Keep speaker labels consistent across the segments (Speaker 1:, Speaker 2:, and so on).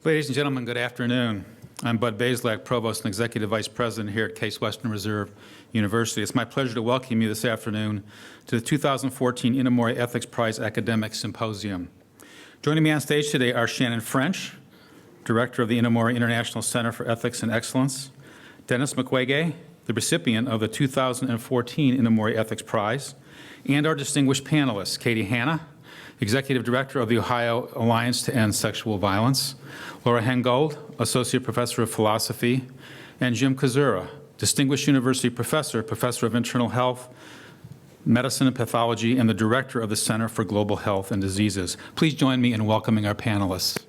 Speaker 1: Ladies and gentlemen, good afternoon. I'm Bud Bazelak, Provost and Executive Vice President here at Case Western Reserve University. It's my pleasure to welcome you this afternoon to the 2014 Inamori Ethics Prize Academic Symposium. Joining me on stage today are Shannon French, Director of the Inamori International Center for Ethics and Excellence, Denis Mukwege, the recipient of the 2014 Inamori Ethics Prize, and our distinguished panelists, Katie Hanna, Executive Director of the Ohio Alliance to End Sexual Violence, Laura Hengold, Associate Professor of Philosophy, and Jim Kazura, Distinguished University Professor, Professor of Internal Health, Medicine and Pathology, and the Director of the Center for Global Health and Diseases. Please join me in welcoming our panelists.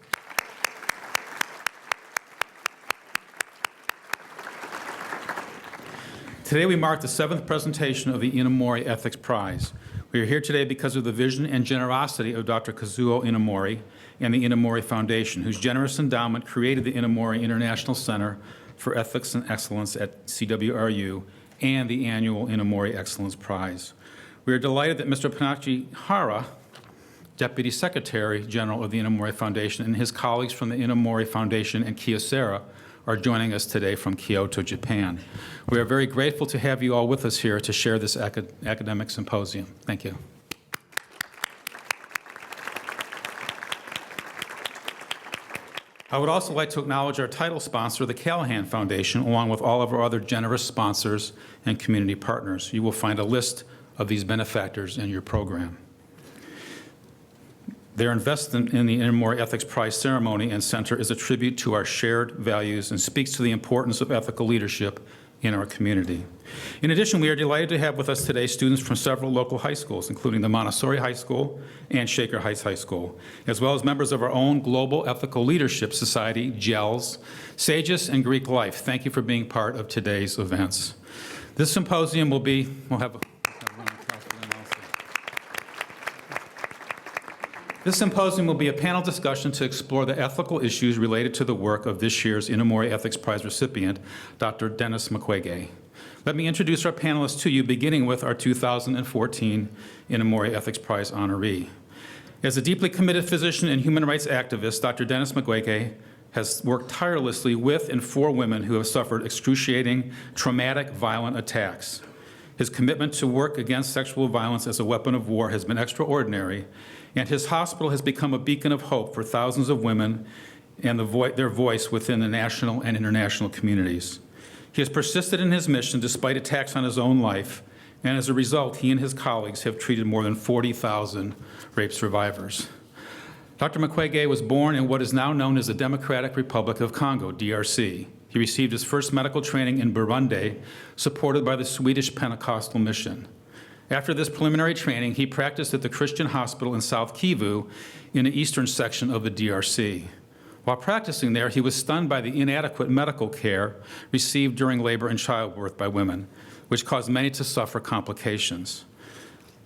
Speaker 1: Today we mark the 7th presentation of the Inamori Ethics Prize. We are here today because of the vision and generosity of Dr. Kazuo Inamori and the Inamori Foundation, whose generous endowment created the Inamori International Center for Ethics and Excellence at CWRU and the annual Inamori Excellence Prize. We are delighted that Mr. Panachi Hara, Deputy Secretary General of the Inamori Foundation, and his colleagues from the Inamori Foundation and Kyocera are joining us today from Kyoto, Japan. We are very grateful to have you all with us here to share this academic symposium. Thank you. I would also like to acknowledge our title sponsor, the Callahan Foundation, along with all of our other generous sponsors and community partners. You will find a list of these benefactors in your program. Their investment in the Inamori Ethics Prize ceremony and center is a tribute to our shared values and speaks to the importance of ethical leadership in our community. In addition, we are delighted to have with us today students from several local high schools, including the Montessori High School and Shaker Heights High School, as well as members of our own Global Ethical Leadership Society, GELS, Sages, and Greek Life. Thank you for being part of today's events. This symposium will be, This symposium will be a panel discussion to explore the ethical issues related to the work of this year's Inamori Ethics Prize recipient, Dr. Denis Mukwege. Let me introduce our panelists to you, beginning with our 2014 Inamori Ethics Prize honoree. As a deeply committed physician and human rights activist, Dr. Denis Mukwege has worked tirelessly with and for women who have suffered excruciating, traumatic, violent attacks. His commitment to work against sexual violence as a weapon of war has been extraordinary, and his hospital has become a beacon of hope for thousands of women and their voice within the national and international communities. He has persisted in his mission despite attacks on his own life, and as a result, he and his colleagues have treated more than 40,000 rape survivors. Dr. Mukwege was born in what is now known as the Democratic Republic of Congo, DRC. He received his first medical training in Burundi, supported by the Swedish Pentecostal Mission. After this preliminary training, he practiced at the Christian Hospital in South Kivu in the eastern section of the DRC. While practicing there, he was stunned by the inadequate medical care received during labor and childbirth by women, which caused many to suffer complications.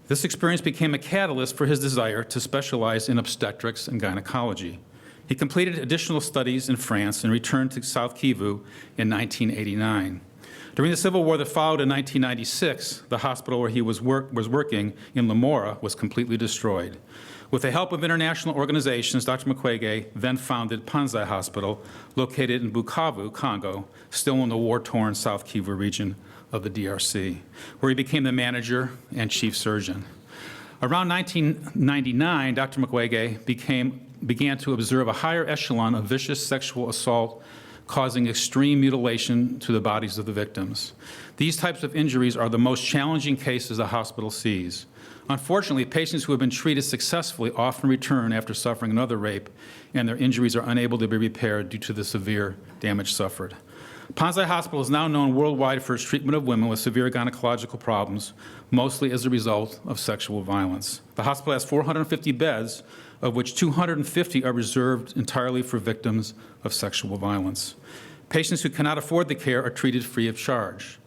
Speaker 1: This experience became a catalyst for his desire to specialize in obstetrics and gynecology. He completed additional studies in France and returned to South Kivu in 1989. During the Civil War that followed in 1996, the hospital where he was working in Limora was completely destroyed. With the help of international organizations, Dr. Mukwege then founded Panzi Hospital, located in Bukavu, Congo, still in the war-torn South Kivu region of the DRC, where he became the manager and chief surgeon. Around 1999, Dr. Mukwege began to observe a higher echelon of vicious sexual assault causing extreme mutilation to the bodies of the victims. These types of injuries are the most challenging cases the hospital sees. Unfortunately, patients who have been treated successfully often return after suffering another rape, and their injuries are unable to be repaired due to the severe damage suffered. Panzi Hospital is now known worldwide for its treatment of women with severe gynecological problems, mostly as a result of sexual violence. The hospital has 450 beds, of which 250 are reserved entirely for victims of sexual violence. Patients who cannot afford the care are treated free of charge.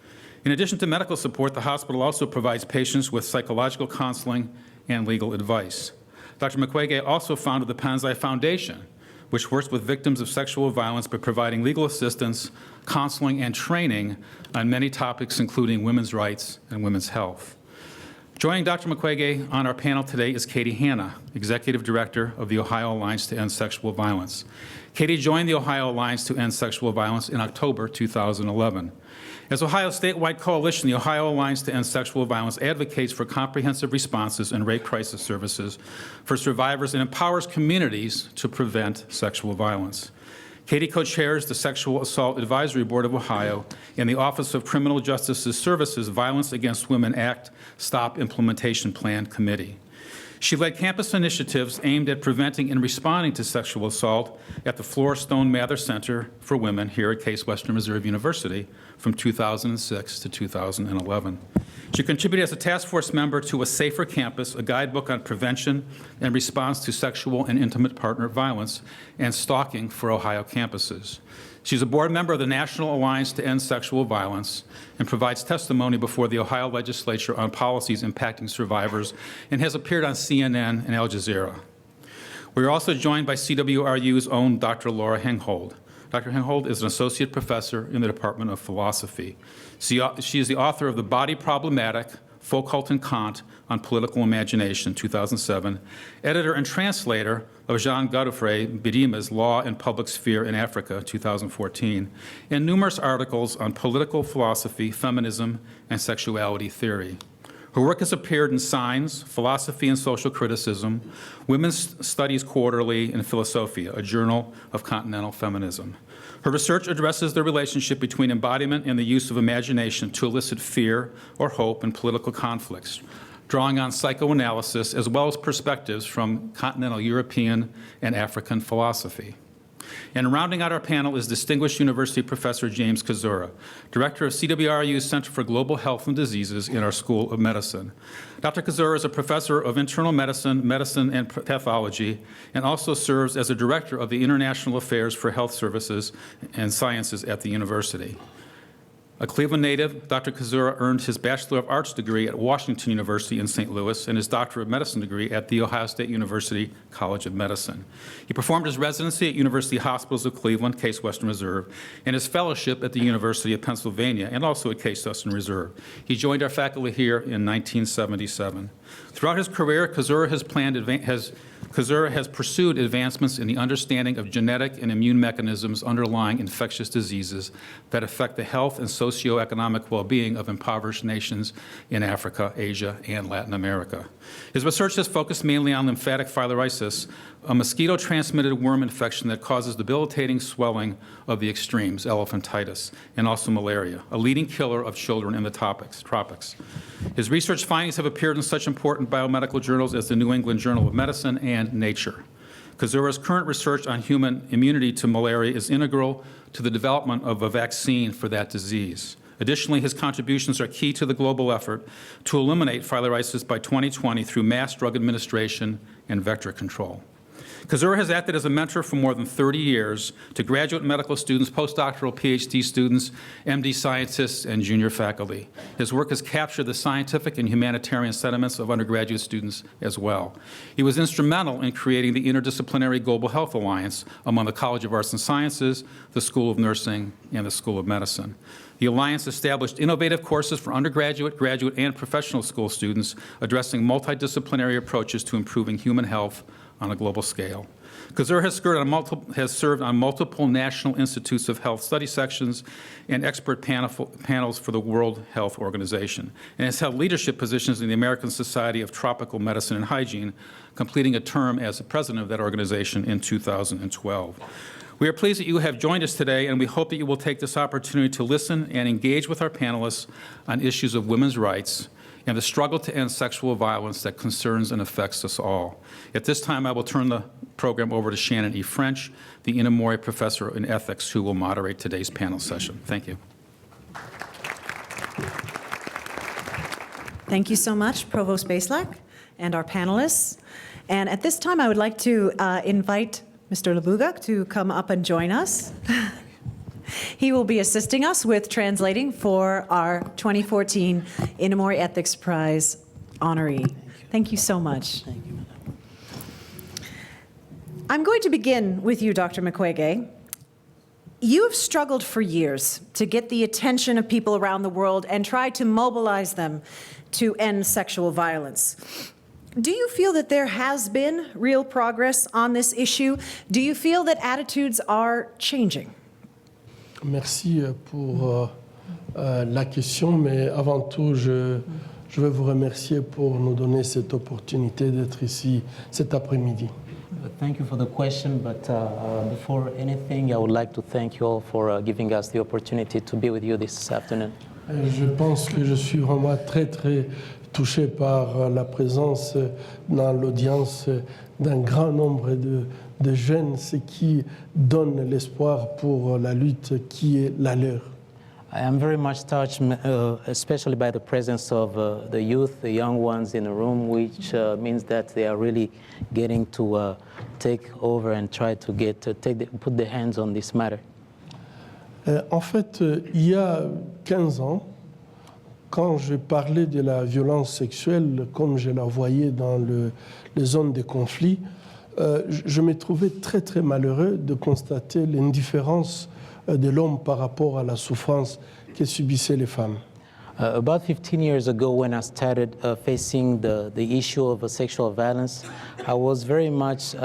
Speaker 1: In addition to medical support, the hospital also provides patients with psychological counseling and legal advice. Dr. Mukwege also founded the Panzi Foundation, which works with victims of sexual violence by providing legal assistance, counseling, and training on many topics, including women's rights and women's health. Joining Dr. Mukwege on our panel today is Katie Hanna, Executive Director of the Ohio Alliance to End Sexual Violence. Katie joined the Ohio Alliance to End Sexual Violence in October 2011. As Ohio's statewide coalition, the Ohio Alliance to End Sexual Violence advocates for comprehensive responses and rape crisis services for survivors and empowers communities to prevent sexual violence. Katie co-chairs the Sexual Assault Advisory Board of Ohio and the Office of Criminal Justice Services Violence Against Women Act Stop Implementation Plan Committee. She led campus initiatives aimed at preventing and responding to sexual assault at the Flora Stone Mather Center for Women here at Case Western Reserve University from 2006 to 2011. She contributed as a task force member to A Safer Campus, a guidebook on prevention and response to sexual and intimate partner violence and stalking for Ohio campuses. She's a board member of the National Alliance to End Sexual Violence and provides testimony before the Ohio legislature on policies impacting survivors and has appeared on CNN and Al Jazeera. We are also joined by CWRU's own Dr. Laura Henghold. Dr. Henghold is an associate professor in the Department of Philosophy. She is the author of The Body Problematic, Foucault and Kant on Political Imagination, 2007, editor and translator of Jean Godofrey Bidima's Law and Public Sphere in Africa, 2014, and numerous articles on political philosophy, feminism, and sexuality theory. Her work has appeared in Signs, Philosophy and Social Criticism, Women's Studies Quarterly, and Philosophia, a journal of continental feminism. Her research addresses the relationship between embodiment and the use of imagination to elicit fear or hope in political conflicts, drawing on psychoanalysis as well as perspectives from continental European and African philosophy. And rounding out our panel is distinguished university professor James Kazura, director of CWRU's Center for Global Health and Diseases in our School of Medicine. Dr. Kazura is a professor of internal medicine, medicine and pathology, and also serves as a director of the International Affairs for Health Services and Sciences at the university. A Cleveland native, Dr. Kazura earned his Bachelor of Arts degree at Washington University in St. Louis and his Doctor of Medicine degree at The Ohio State University College of Medicine. He performed his residency at University Hospitals of Cleveland, Case Western Reserve, and his fellowship at the University of Pennsylvania and also at Case Western Reserve. He joined our faculty here in 1977. Throughout his career, Kazura has pursued advancements in the understanding of genetic and immune mechanisms underlying infectious diseases that affect the health and socioeconomic well-being of impoverished nations in Africa, Asia, and Latin America. His research has focused mainly on lymphatic filariasis, a mosquito-transmitted worm infection that causes debilitating swelling of the extremes, elephantitis, and also malaria, a leading killer of children in the tropics. His research findings have appeared in such important biomedical journals as the New England Journal of Medicine and Nature. Kazura's current research on human immunity to malaria is integral to the development of a vaccine for that disease. Additionally, his contributions are key to the global effort to eliminate filariasis by 2020 through mass drug administration and vector control. Kazura has acted as a mentor for more than 30 years to graduate medical students, postdoctoral PhD students, MD scientists, and junior faculty. His work has captured the scientific and humanitarian sentiments of undergraduate students as well. He was instrumental in creating the Interdisciplinary Global Health Alliance among the College of Arts and Sciences, the School of Nursing, and the School of Medicine. The Alliance established innovative courses for undergraduate, graduate, and professional school students addressing multidisciplinary approaches to improving human health on a global scale. Kazura has served on multiple National Institutes of Health study sections and expert panels for the World Health Organization, and has held leadership positions in the American Society of Tropical Medicine and Hygiene, completing a term as the president of that organization in 2012. We are pleased that you have joined us today, and we hope that you will take this opportunity to listen and engage with our panelists on issues of women's rights and the struggle to end sexual violence that concerns and affects us all. At this time, I will turn the program over to Shannon E. French, the Inamori Professor in Ethics, who will moderate today's panel session. Thank you.
Speaker 2: Thank you so much, Provost Baselak, and our panelists. And at this time, I would like to invite Mr. Labugak to come up and join us. He will be assisting us with translating for our 2014 Inamori Ethics Prize honoree. Thank you so much.
Speaker 3: Thank you, Madam.
Speaker 2: I'm going to begin with you, Dr. Mukwege. You have struggled for years to get the attention of people around the world and try to mobilize them to end sexual violence. Do you feel that there has been real progress on this issue? Do you feel that attitudes are changing?
Speaker 3: Merci pour la question, mais avant tout, je veux vous remercier pour nous donner cette opportunité d'être ici cet après-midi.
Speaker 4: Thank you for the question, but before anything, I would like to thank you all for giving us the opportunity to be with you this afternoon.
Speaker 3: Je pense que je suis vraiment très, très touché par la présence dans l'audience d'un grand nombre de jeunes, ce qui donne l'espoir pour la lutte qui est la leur.
Speaker 4: I am very much touched, especially by the presence of the youth, the young ones in the room, which means that they are really getting to take over and try to put their hands on this matter.
Speaker 3: En fait, il y a 15 ans, quand je parlais de la violence sexuelle, comme je la voyais dans les zones de conflit, je me trouvais très, très malheureux de constater l'indifférence de l'homme par rapport à la souffrance que subissaient les femmes.
Speaker 4: About 15 years ago, when I started facing the issue of sexual violence, I was very much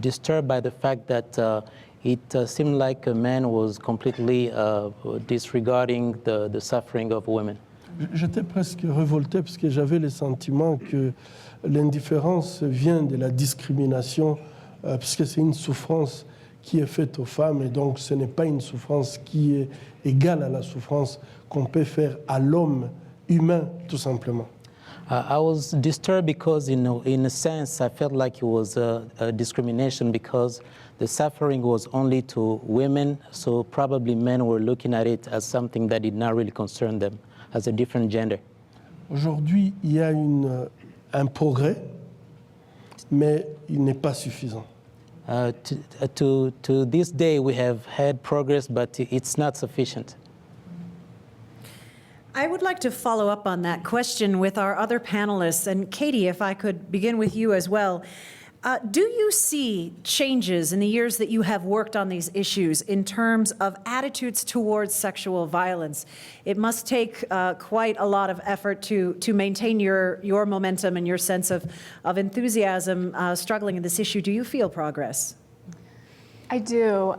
Speaker 4: disturbed by the fact that it seemed like a man was completely disregarding the suffering of women.
Speaker 3: J'étais presque révolté parce que j'avais le sentiment que l'indifférence vient de la discrimination, parce que c'est une souffrance qui est faite aux femmes, et donc ce n'est pas une souffrance qui est égale à la souffrance qu'on peut faire à l'homme humain, tout simplement.
Speaker 4: I was disturbed because, in a sense, I felt like it was a discrimination because the suffering was only to women, so probably men were looking at it as something that did not really concern them, as a different gender.
Speaker 3: Aujourd'hui, il y a un progrès, mais il n'est pas suffisant.
Speaker 4: To this day, we have had progress, but it's not sufficient.
Speaker 2: I would like to follow up on that question with our other panelists. And Katie, if I could begin with you as well. Do you see changes in the years that you have worked on these issues in terms of attitudes towards sexual violence? It must take quite a lot of effort to maintain your momentum and your sense of enthusiasm struggling in this issue. Do you feel progress?
Speaker 5: I do.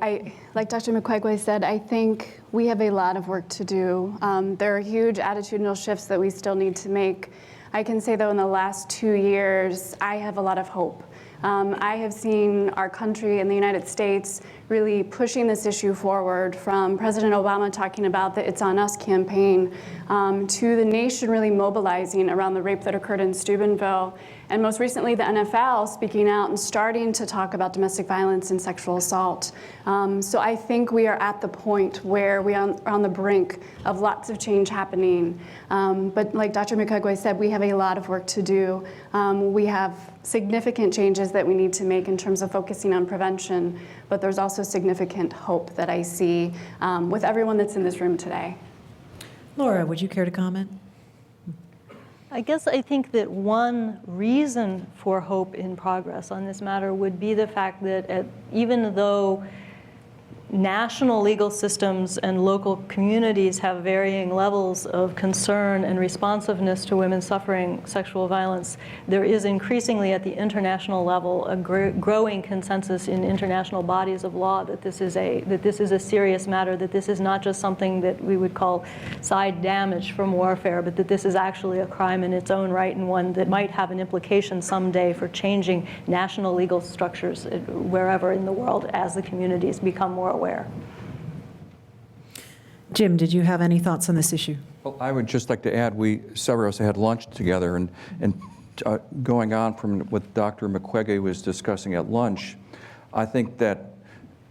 Speaker 5: Like Dr. Mukwege said, I think we have a lot of work to do. There are huge attitudinal shifts that we still need to make. I can say, though, in the last 2 years, I have a lot of hope. I have seen our country in the United States really pushing this issue forward, from President Obama talking about the It's On Us campaign to the nation really mobilizing around the rape that occurred in Steubenville, and most recently the NFL speaking out and starting to talk about domestic violence and sexual assault. So I think we are at the point where we are on the brink of lots of change happening. But like Dr. Mukwege said, we have a lot of work to do. We have significant changes that we need to make in terms of focusing on prevention, but there's also significant hope that I see with everyone that's in this room today.
Speaker 2: Laura, would you care to comment?
Speaker 6: I guess I think that one reason for hope in progress on this matter would be the fact that even though national legal systems and local communities have varying levels of concern and responsiveness to women suffering sexual violence, there is increasingly at the international level a growing consensus in international bodies of law that this is a serious matter, that this is not just something that we would call side damage from warfare, but that this is actually a crime in its own right, and one that might have an implication someday for changing national legal structures wherever in the world as the communities become more aware.
Speaker 2: Jim, did you have any thoughts on this issue?
Speaker 7: Well, I would just like to add, several of us had lunch together, and going on from what Dr. Mukwege was discussing at lunch, I think that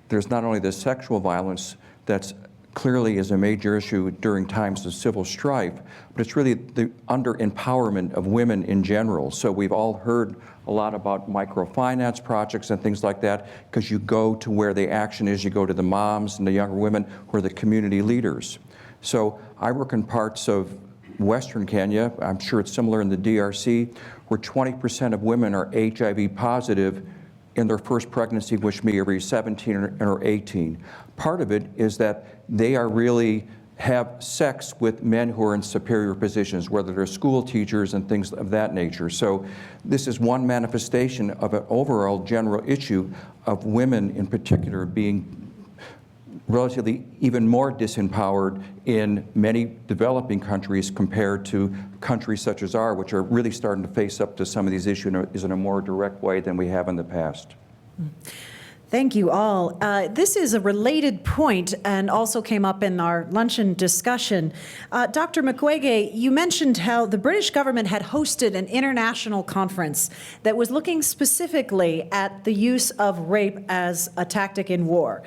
Speaker 7: there's not only the sexual violence that's clearly is a major issue during times of civil strife, but it's really the under-empowerment of women in general. So we've all heard a lot about microfinance projects and things like that, because you go to where the action is, you go to the moms and the younger women who are the community leaders. So I work in parts of Western Kenya, I'm sure it's similar in the DRC, where 20% of women are HIV positive in their first pregnancy, which may be 17 or 18. Part of it is that they are really have sex with men who are in superior positions, whether they're school teachers and things of that nature. So this is one manifestation of an overall general issue of women in particular being relatively even more disempowered in many developing countries compared to countries such as ours, which are really starting to face up to some of these issues in a more direct way than we have in the past.
Speaker 2: Thank you all. This is a related point and also came up in our luncheon discussion. Dr. Mukwege, you mentioned how the British government had hosted an international conference that was looking specifically at the use of rape as a tactic in war.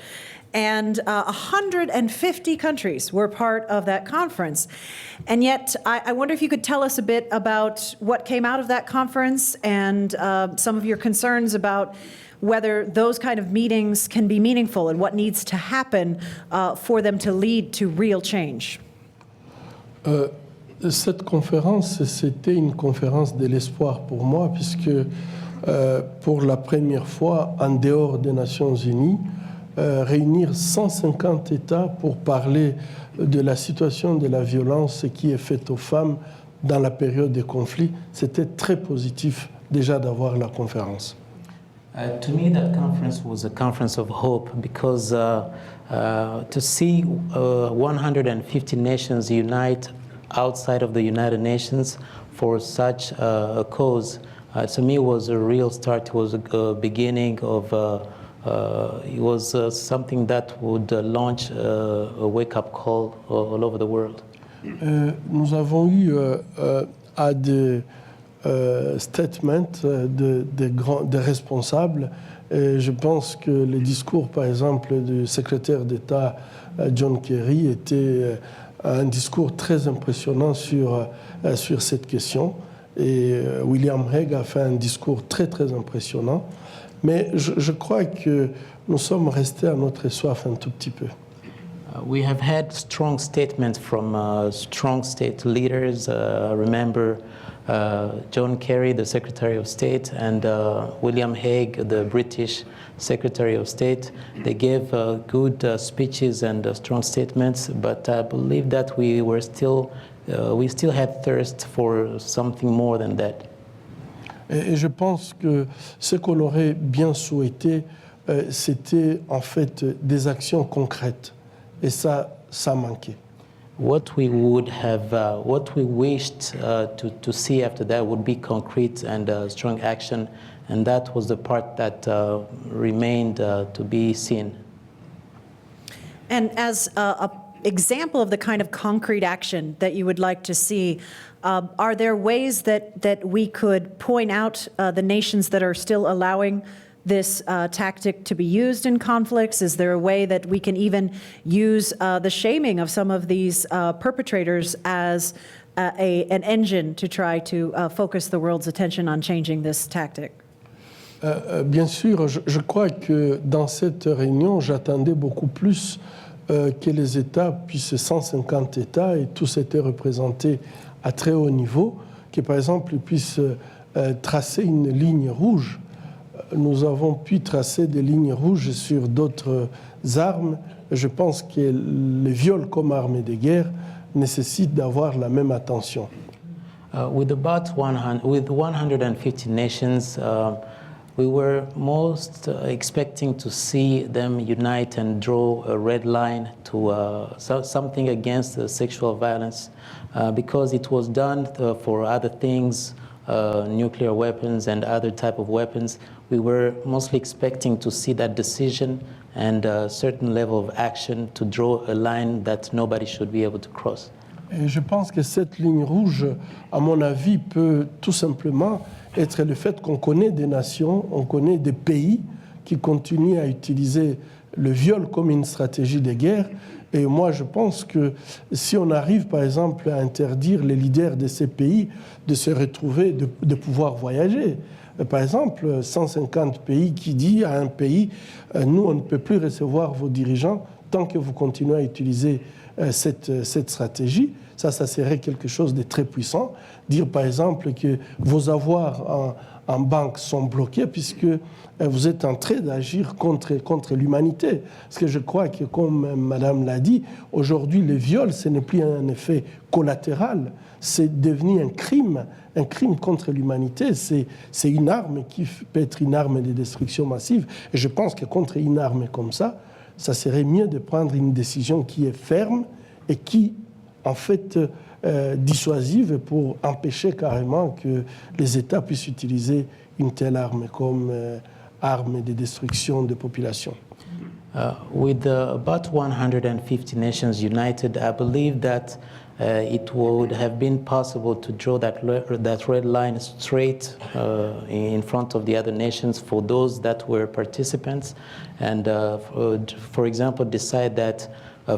Speaker 2: And 150 countries were part of that conference. And yet, I wonder if you could tell us a bit about what came out of that conference and some of your concerns about whether those kind of meetings can be meaningful and what needs to happen for them to lead to real change.
Speaker 3: Cette conférence, c'était une conférence de l'espoir pour moi, puisque pour la première fois, en dehors des Nations Unies, réunir 150 États pour parler de la situation de la violence qui est faite aux femmes dans la période des conflits, c'était très positif déjà d'avoir la conférence.
Speaker 4: To me, that conference was a conference of hope because to see 150 nations unite outside of the United Nations for such a cause, to me was a real start. It was a beginning of, it was something that would launch a wake-up call all over the world.
Speaker 3: Nous avons eu à des statements de responsables. Et je pense que le discours, par exemple, du secrétaire d'État John Kerry était un discours très impressionnant sur cette question. Et William Hague a fait un discours très, très impressionnant. Mais je crois que nous sommes restés à notre soif un tout petit peu.
Speaker 4: We have had strong statements from strong state leaders. Remember John Kerry, the Secretary of State, and William Hague, the British Secretary of State. They gave good speeches and strong statements, but I believe that we still had thirst for something more than that.
Speaker 3: Et je pense que ce qu'on aurait bien souhaité, c'était en fait des actions concrètes. Et ça manquait.
Speaker 4: What we wished to see after that would be concrete and strong action, and that was the part that remained to be seen.
Speaker 2: And as an example of the kind of concrete action that you would like to see, are there ways that we could point out the nations that are still allowing this tactic to be used in conflicts? Is there a way that we can even use the shaming of some of these perpetrators as an engine to try to focus the world's attention on changing this tactic?
Speaker 3: Bien sûr, je crois que dans cette réunion, j'attendais beaucoup plus que les États, puissent 150 États, et tous étaient représentés à très haut niveau, que par exemple ils puissent tracer une ligne rouge. Nous avons pu tracer des lignes rouges sur d'autres armes. Je pense que les viols comme armes de guerre nécessitent d'avoir la même attention.
Speaker 4: With 150 nations, we were most expecting to see them unite and draw a red line to something against sexual violence, because it was done for other things, nuclear weapons and other type of weapons. We were mostly expecting to see that decision and a certain level of action to draw a line that nobody should be able to cross.
Speaker 3: Et je pense que cette ligne rouge, à mon avis, peut tout simplement être le fait qu'on connaît des nations, on connaît des pays qui continuent à utiliser le viol comme une stratégie de guerre. Et moi, je pense que si on arrive, par exemple, à interdire les leaders de ces pays de se retrouver, de pouvoir voyager, par exemple, 150 pays qui disent à un pays, nous, on ne peut plus recevoir vos dirigeants tant que vous continuez à utiliser cette stratégie. Ça serait quelque chose de très puissant. Dire par exemple que vos avoirs en banque sont bloqués puisque vous êtes en train d'agir contre l'humanité. Parce que je crois que, comme Madame l'a dit, aujourd'hui, le viol, ce n'est plus un effet collatéral, c'est devenu un crime contre l'humanité. C'est une arme qui peut être une arme de destruction massive. Et je pense que contre une arme comme ça serait mieux de prendre une décision qui est ferme et qui, en fait, dissuasive pour empêcher carrément que les États puissent utiliser une telle arme comme arme de destruction de population.
Speaker 4: With about 150 nations united, I believe that it would have been possible to draw that red line straight in front of the other nations for those that were participants, and for example, decide that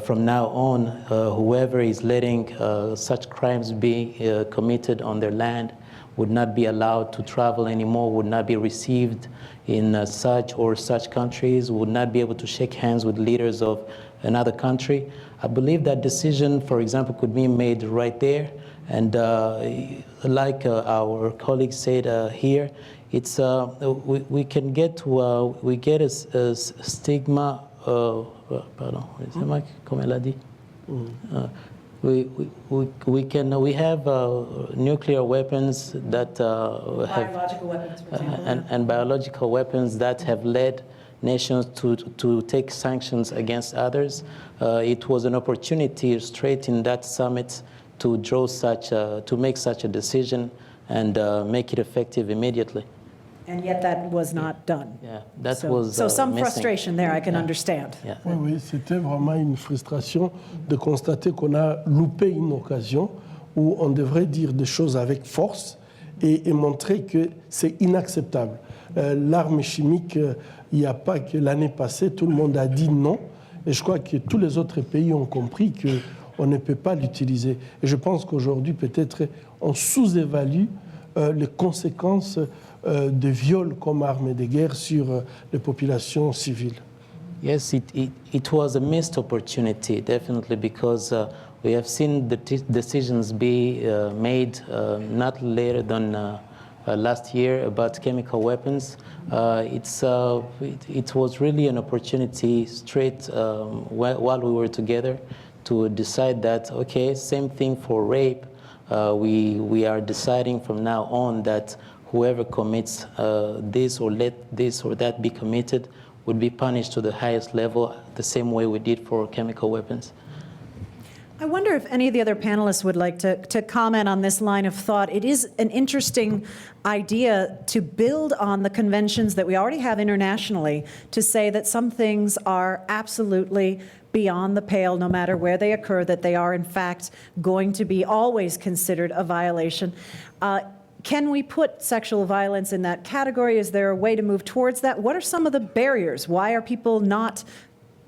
Speaker 4: from now on, whoever is letting such crimes be committed on their land would not be allowed to travel anymore, would not be received in such or such countries, would not be able to shake hands with leaders of another country. I believe that decision, for example, could be made right there. And like our colleague said here, it's we can get to we get a stigma. Pardon, comme elle a dit. We have nuclear weapons that
Speaker 2: Biological weapons, for example.
Speaker 4: and biological weapons that have led nations to take sanctions against others. It was an opportunity straight in that summit to draw to make such a decision and make it effective immediately.
Speaker 2: And yet that was not done.
Speaker 4: Yeah, that
Speaker 2: So,
Speaker 4: was
Speaker 2: so some
Speaker 4: missing.
Speaker 2: frustration there, I can understand.
Speaker 4: Yeah.
Speaker 3: Oui, c'était vraiment une frustration de constater qu'on a loupé une occasion où on devrait dire des choses avec force et montrer que c'est inacceptable. L'arme chimique, il n'y a pas que l'année passée, tout le monde a dit non. Et je crois que tous les autres pays ont compris qu'on ne peut pas l'utiliser. Et je pense qu'aujourd'hui, peut-être, on sous-évalue les conséquences de viol comme arme de guerre sur les populations civiles.
Speaker 4: Yes, it was a missed opportunity, definitely, because we have seen the decisions be made not later than last year about chemical weapons. It was really an opportunity straight while we were together to decide that, okay, same thing for rape. We are deciding from now on that whoever commits this or let this or that be committed would be punished to the highest level, the same way we did for chemical weapons.
Speaker 2: I wonder if any of the other panelists would like to comment on this line of thought. It is an interesting idea to build on the conventions that we already have internationally to say that some things are absolutely beyond the pale, no matter where they occur, that they are in fact going to be always considered a violation. Can we put sexual violence in that category? Is there a way to move towards that? What are some of the barriers? Why are people not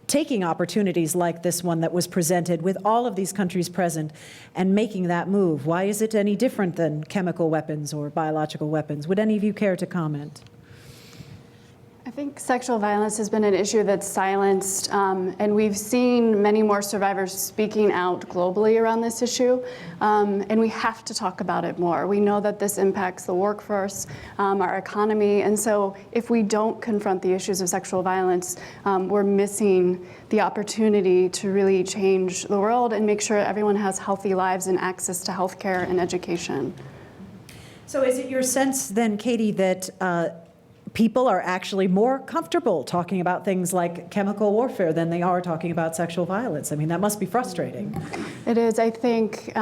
Speaker 2: taking opportunities like this one that was presented with all of these countries present and making that move? Why is it any different than chemical weapons or biological weapons? Would any of you care to comment?
Speaker 5: I think sexual violence has been an issue that's silenced, and we've seen many more survivors speaking out globally around this issue, and we have to talk about it more. We know that this impacts the workforce, our economy, and so if we don't confront the issues of sexual violence, we're missing the opportunity to really change the world and make sure everyone has healthy lives and access to healthcare and education.
Speaker 2: So is it your sense then, Katie, that people are actually more comfortable talking about things like chemical warfare than they are talking about sexual violence? I mean, that must be frustrating.
Speaker 5: It is. I think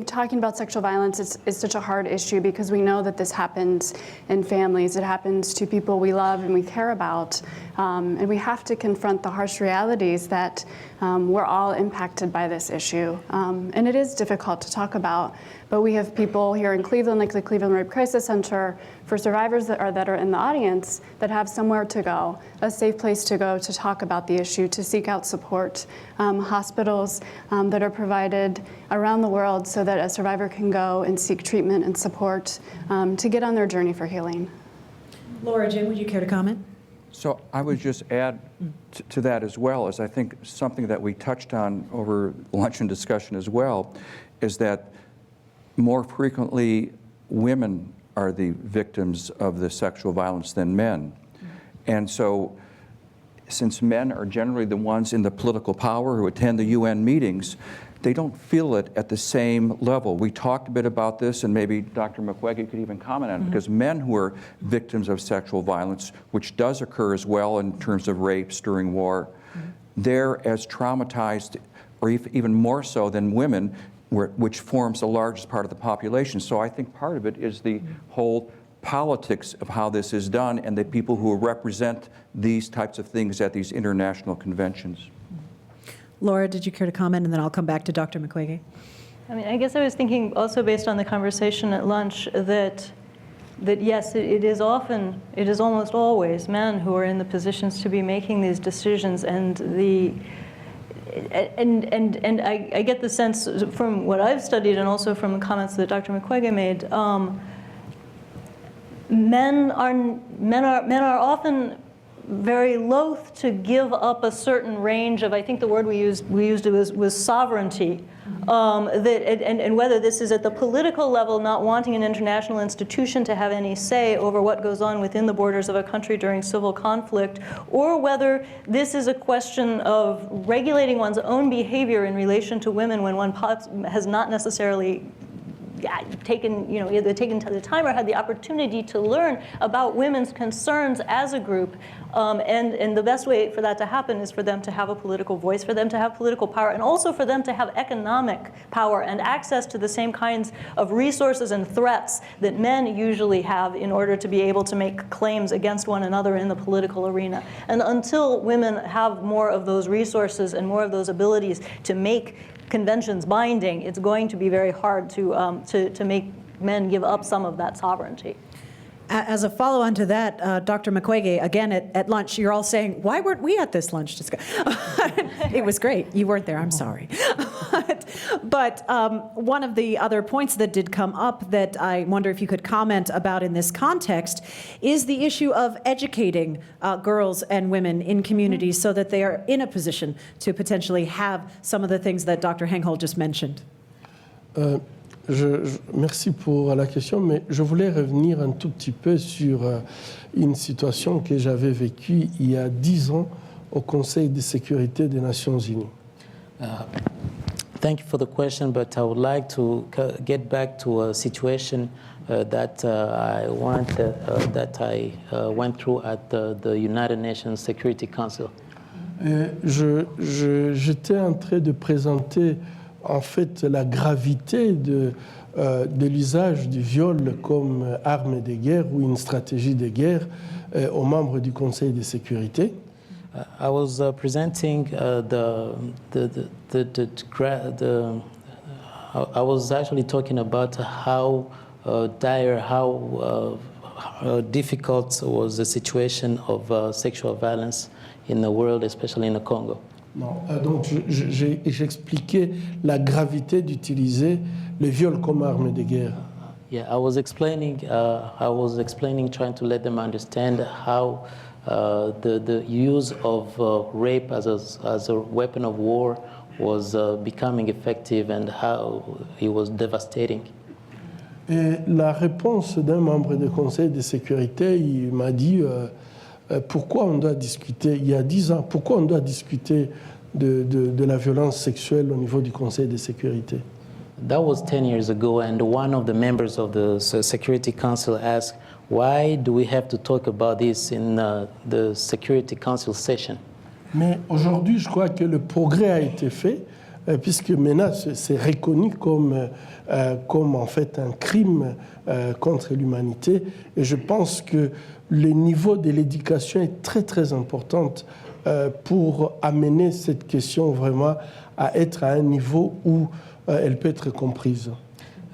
Speaker 5: talking about sexual violence is such a hard issue because we know that this happens in families. It happens to people we love and we care about. And we have to confront the harsh realities that we're all impacted by this issue. And it is difficult to talk about. But we have people here in Cleveland, like the Cleveland Rape Crisis Center, for survivors that are in the audience, that have somewhere to go, a safe place to go to talk about the issue, to seek out support. Hospitals that are provided around the world so that a survivor can go and seek treatment and support to get on their journey for healing.
Speaker 2: Laura Jim, would you care to comment?
Speaker 7: So I would just add to that as well, as I think something that we touched on over lunch and discussion as well, is that more frequently women are the victims of the sexual violence than men. And so since men are generally the ones in the political power who attend the UN meetings, they don't feel it at the same level. We talked a bit about this, and maybe Dr. Mukwege could even comment on it, because men who are victims of sexual violence, which does occur as well in terms of rapes during war, they're as traumatized, or even more so than women, which forms the largest part of the population. So I think part of it is the whole politics of how this is done and the people who represent these types of things at these international conventions.
Speaker 2: Laura, did you care to comment? And then I'll come back to Dr. Mukwege.
Speaker 6: I mean, I guess I was thinking also based on the conversation at lunch that yes, it is almost always men who are in the positions to be making these decisions, and I get the sense from what I've studied and also from the comments that Dr. Mukwege made, men are often very loath to give up a certain range of, I think the word we used was sovereignty. And whether this is at the political level, not wanting an international institution to have any say over what goes on within the borders of a country during civil conflict, or whether this is a question of regulating one's own behavior in relation to women when one has not necessarily taken the time or had the opportunity to learn about women's concerns as a group. And the best way for that to happen is for them to have a political voice, for them to have political power, and also for them to have economic power and access to the same kinds of resources and threats that men usually have in order to be able to make claims against one another in the political arena. And until women have more of those resources and more of those abilities to make conventions binding, it's going to be very hard to make men give up some of that sovereignty.
Speaker 2: As a follow-on to that, Dr. Mukwege, again at lunch, you're all saying, why weren't we at this lunch discussion? It was great. You weren't there. I'm sorry. But one of the other points that did come up that I wonder if you could comment about in this context is the issue of educating girls and women in communities so that they are in a position to potentially have some of the things that Dr. Henghol just mentioned.
Speaker 3: Merci pour la question, mais je voulais revenir un tout petit peu sur une situation que j'avais vécue il y a 10 ans au Conseil de sécurité des Nations Unies.
Speaker 4: Thank you for the question, but I would like to get back to a situation that I went through at the United Nations Security Council.
Speaker 3: J'étais en train de présenter en fait la gravité de l'usage du viol comme arme de guerre ou une stratégie de guerre aux membres du Conseil de sécurité.
Speaker 4: I was presenting I was actually talking about how dire, how difficult was the situation of sexual violence in the world, especially in the Congo.
Speaker 3: Non, donc j'expliquais la gravité d'utiliser le viol comme arme de guerre.
Speaker 4: Yeah, I was explaining, trying to let them understand how the use of rape as a weapon of war was becoming effective and how it was devastating.
Speaker 3: Et la réponse d'un membre du Conseil de sécurité, il m'a dit pourquoi on doit discuter, il y a 10 ans, pourquoi on doit discuter de la violence sexuelle au niveau du Conseil de sécurité.
Speaker 4: That was 10 years ago, and one of the members of the Security Council asked, why do we have to talk about this in the Security Council session?
Speaker 3: Mais aujourd'hui, je crois que le progrès a été fait, puisque maintenant c'est reconnu comme en fait un crime contre l'humanité. Et je pense que le niveau de l'éducation est très très important pour amener cette question vraiment à être à un niveau où elle peut être comprise.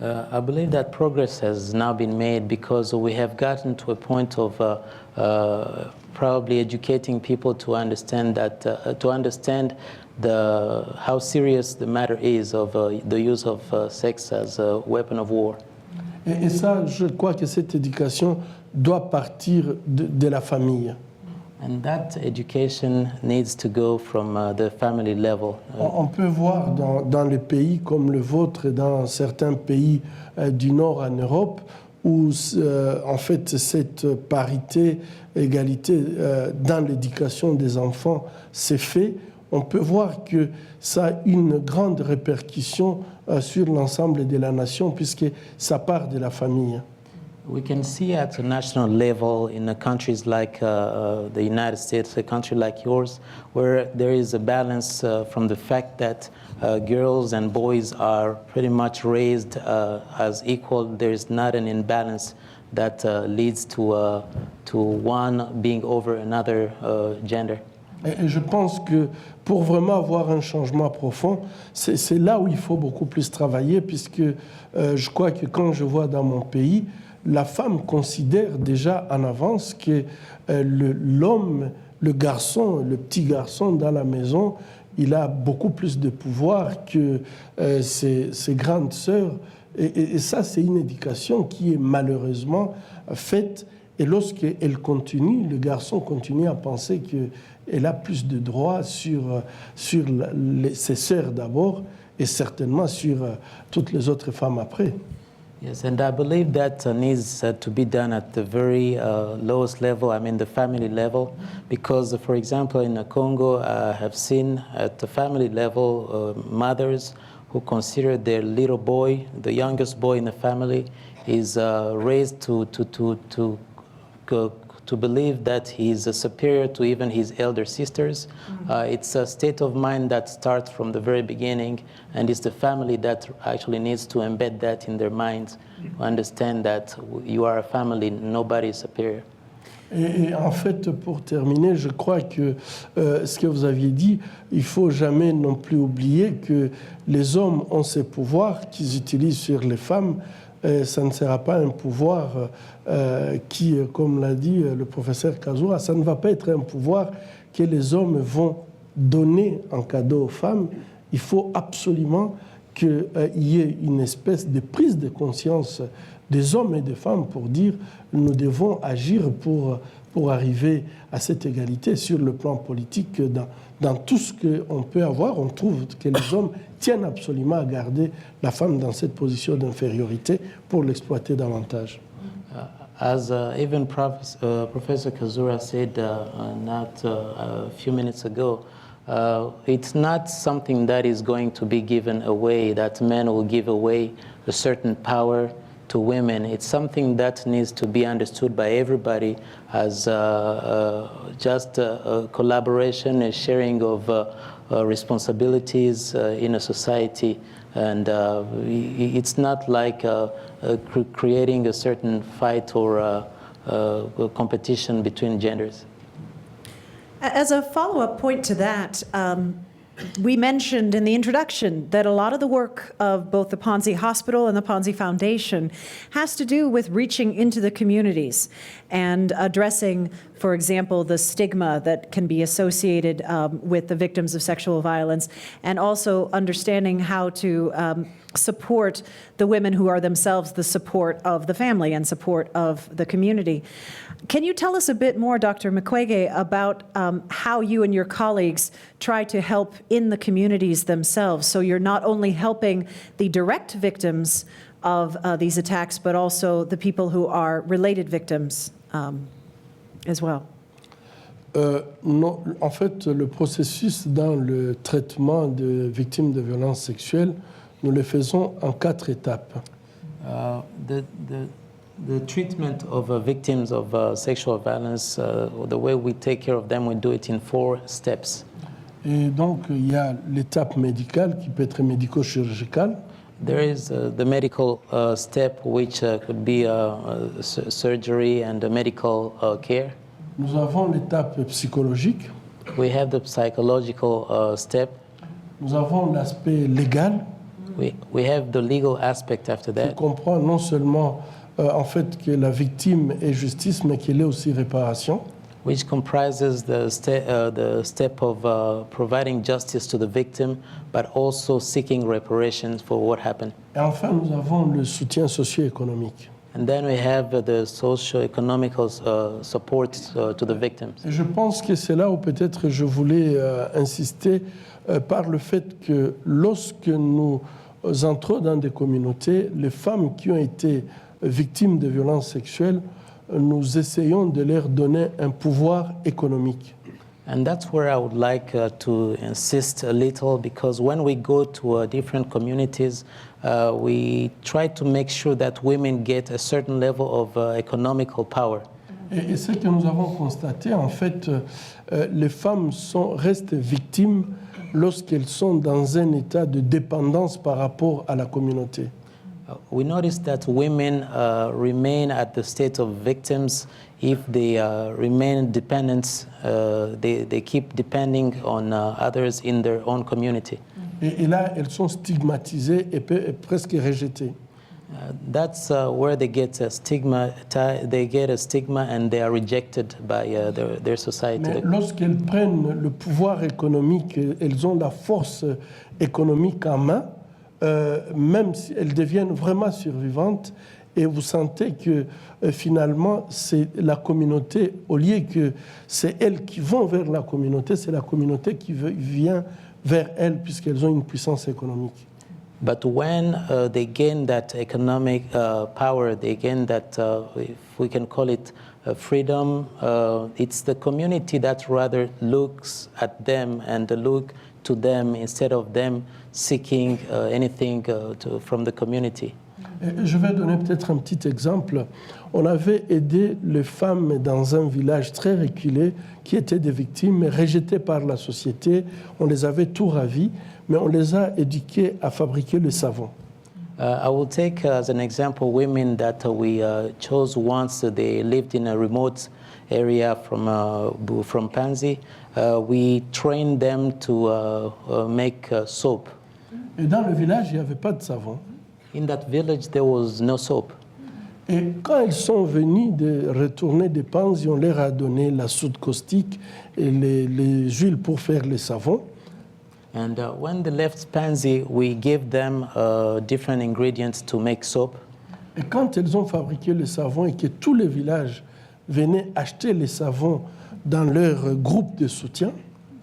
Speaker 4: I believe that progress has now been made because we have gotten to a point of probably educating people to understand that how serious the matter is of the use of sex as a weapon of war.
Speaker 3: Et ça, je crois que cette éducation doit partir de la famille.
Speaker 4: And that education needs to go from the family level.
Speaker 3: On peut voir dans les pays comme le vôtre et dans certains pays du Nord en Europe où en fait cette parité, égalité dans l'éducation des enfants s'est fait. On peut voir que ça a une grande répercussion sur l'ensemble de la nation puisque ça part de la famille.
Speaker 4: We can see at a national level in countries like the United States, a country like yours, where there is a balance from the fact that girls and boys are pretty much raised as equal. There is not an imbalance that leads to one being over another gender.
Speaker 3: Et je pense que pour vraiment avoir un changement profond, c'est là où il faut beaucoup plus travailler puisque je crois que quand je vois dans mon pays, la femme considère déjà en avance que l'homme, le garçon, le petit garçon dans la maison, il a beaucoup plus de pouvoir que ses grandes sœurs. Et ça, c'est une éducation qui est malheureusement faite. Et lorsqu'elle continue, le garçon continue à penser qu'elle a plus de droits sur ses sœurs d'abord et certainement sur toutes les autres femmes après.
Speaker 4: Yes, and I believe that needs to be done at the very lowest level, I mean the family level, because for example in Congo I have seen at the family level mothers who consider their little boy, the youngest boy in the family, is raised to believe that he's superior to even his elder sisters. It's a state of mind that starts from the very beginning, and it's the family that actually needs to embed that in their minds, to understand that you are a family, nobody is superior.
Speaker 3: Et en fait, pour terminer, je crois que ce que vous aviez dit, il ne faut jamais non plus oublier que les hommes ont ces pouvoirs qu'ils utilisent sur les femmes. Ça ne sera pas un pouvoir qui, comme l'a dit le professeur Kazura, ça ne va pas être un pouvoir que les hommes vont donner en cadeau aux femmes. Il faut absolument qu'il y ait une espèce de prise de conscience des hommes et des femmes pour dire nous devons agir pour arriver à cette égalité sur le plan politique. Dans tout ce qu'on peut avoir, on trouve que les hommes tiennent absolument à garder la femme dans cette position d'infériorité pour l'exploiter davantage.
Speaker 4: As even Professor Kazura said not a few minutes ago, it's not something that is going to be given away, that men will give away a certain power to women. It's something that needs to be understood by everybody as just a collaboration, a sharing of responsibilities in a society. And it's not like creating a certain fight or a competition between genders.
Speaker 2: As a follow-up point to that, we mentioned in the introduction that a lot of the work of both the Ponzi Hospital and the Ponzi Foundation has to do with reaching into the communities and addressing, for example, the stigma that can be associated with the victims of sexual violence, and also understanding how to support the women who are themselves the support of the family and support of the community. Can you tell us a bit more, Dr. Mukwege, about how you and your colleagues try to help in the communities themselves? So you're not only helping the direct victims of these attacks, but also the people who are related victims as well.
Speaker 3: Non, en fait, le processus dans le traitement de victimes de violences sexuelles, nous le faisons en 4 étapes.
Speaker 4: The treatment of victims of sexual violence, the way we take care of them, we do it in 4 steps.
Speaker 3: Et donc, il y a l'étape médicale qui peut être médico-chirurgicale.
Speaker 4: There is the medical step, which could be surgery and medical care.
Speaker 3: Nous avons l'étape psychologique.
Speaker 4: We have the psychological step.
Speaker 3: Nous avons l'aspect légal.
Speaker 4: We have the legal aspect after
Speaker 3: Qui
Speaker 4: that.
Speaker 3: comprend non seulement en fait que la victime ait justice, mais qu'elle ait aussi réparation.
Speaker 4: Which comprises the step of providing justice to the victim, but also seeking reparations for what happened.
Speaker 3: Et enfin, nous avons le soutien socio-économique.
Speaker 4: And then we have the socio-economical support to the victims.
Speaker 3: Et je pense que c'est là où peut-être je voulais insister par le fait que lorsque nous entrons dans des communautés, les femmes qui ont été victimes de violences sexuelles, nous essayons de leur donner un pouvoir économique.
Speaker 4: And that's where I would like to insist a little, because when we go to different communities, we try to make sure that women get a certain level of economical power.
Speaker 3: Et ce que nous avons constaté, en fait, les femmes restent victimes lorsqu'elles sont dans un état de dépendance par rapport à la communauté.
Speaker 4: We notice that women remain at the state of victims if they remain dependent, they keep depending on others in their own community.
Speaker 3: Et là, elles sont stigmatisées et presque rejetées.
Speaker 4: That's where they get a stigma and they are rejected by their society.
Speaker 3: Mais lorsqu'elles prennent le pouvoir économique, elles ont la force économique en main, même si elles deviennent vraiment survivantes, et vous sentez que finalement, c'est la communauté, au lieu que c'est elles qui vont vers la communauté, c'est la communauté qui vient vers elles, puisqu'elles ont une puissance économique.
Speaker 4: But when they gain that economic power, they gain that, if we can call it freedom, it's the community that rather looks at them and look to them instead of them seeking anything from the community.
Speaker 3: Et je vais donner peut-être un petit exemple. On avait aidé les femmes dans un village très reculé qui étaient des victimes rejetées par la société. On les avait tout ravis, mais on les a éduquées à fabriquer le savon.
Speaker 4: I will take as an example women that we chose once. They lived in a remote area from Panzi. We trained them to make soap.
Speaker 3: Et dans le village, il n'y avait pas de savon.
Speaker 4: In that village, there was no soap.
Speaker 3: Et quand ils sont venus de retourner des Panzi, on leur a donné la soude caustique et les huiles pour faire les savons.
Speaker 4: And when they left Panzi, we gave them different ingredients to make soap.
Speaker 3: Et quand elles ont fabriqué le savon et que tous les villages venaient acheter les savons dans leur groupe de soutien,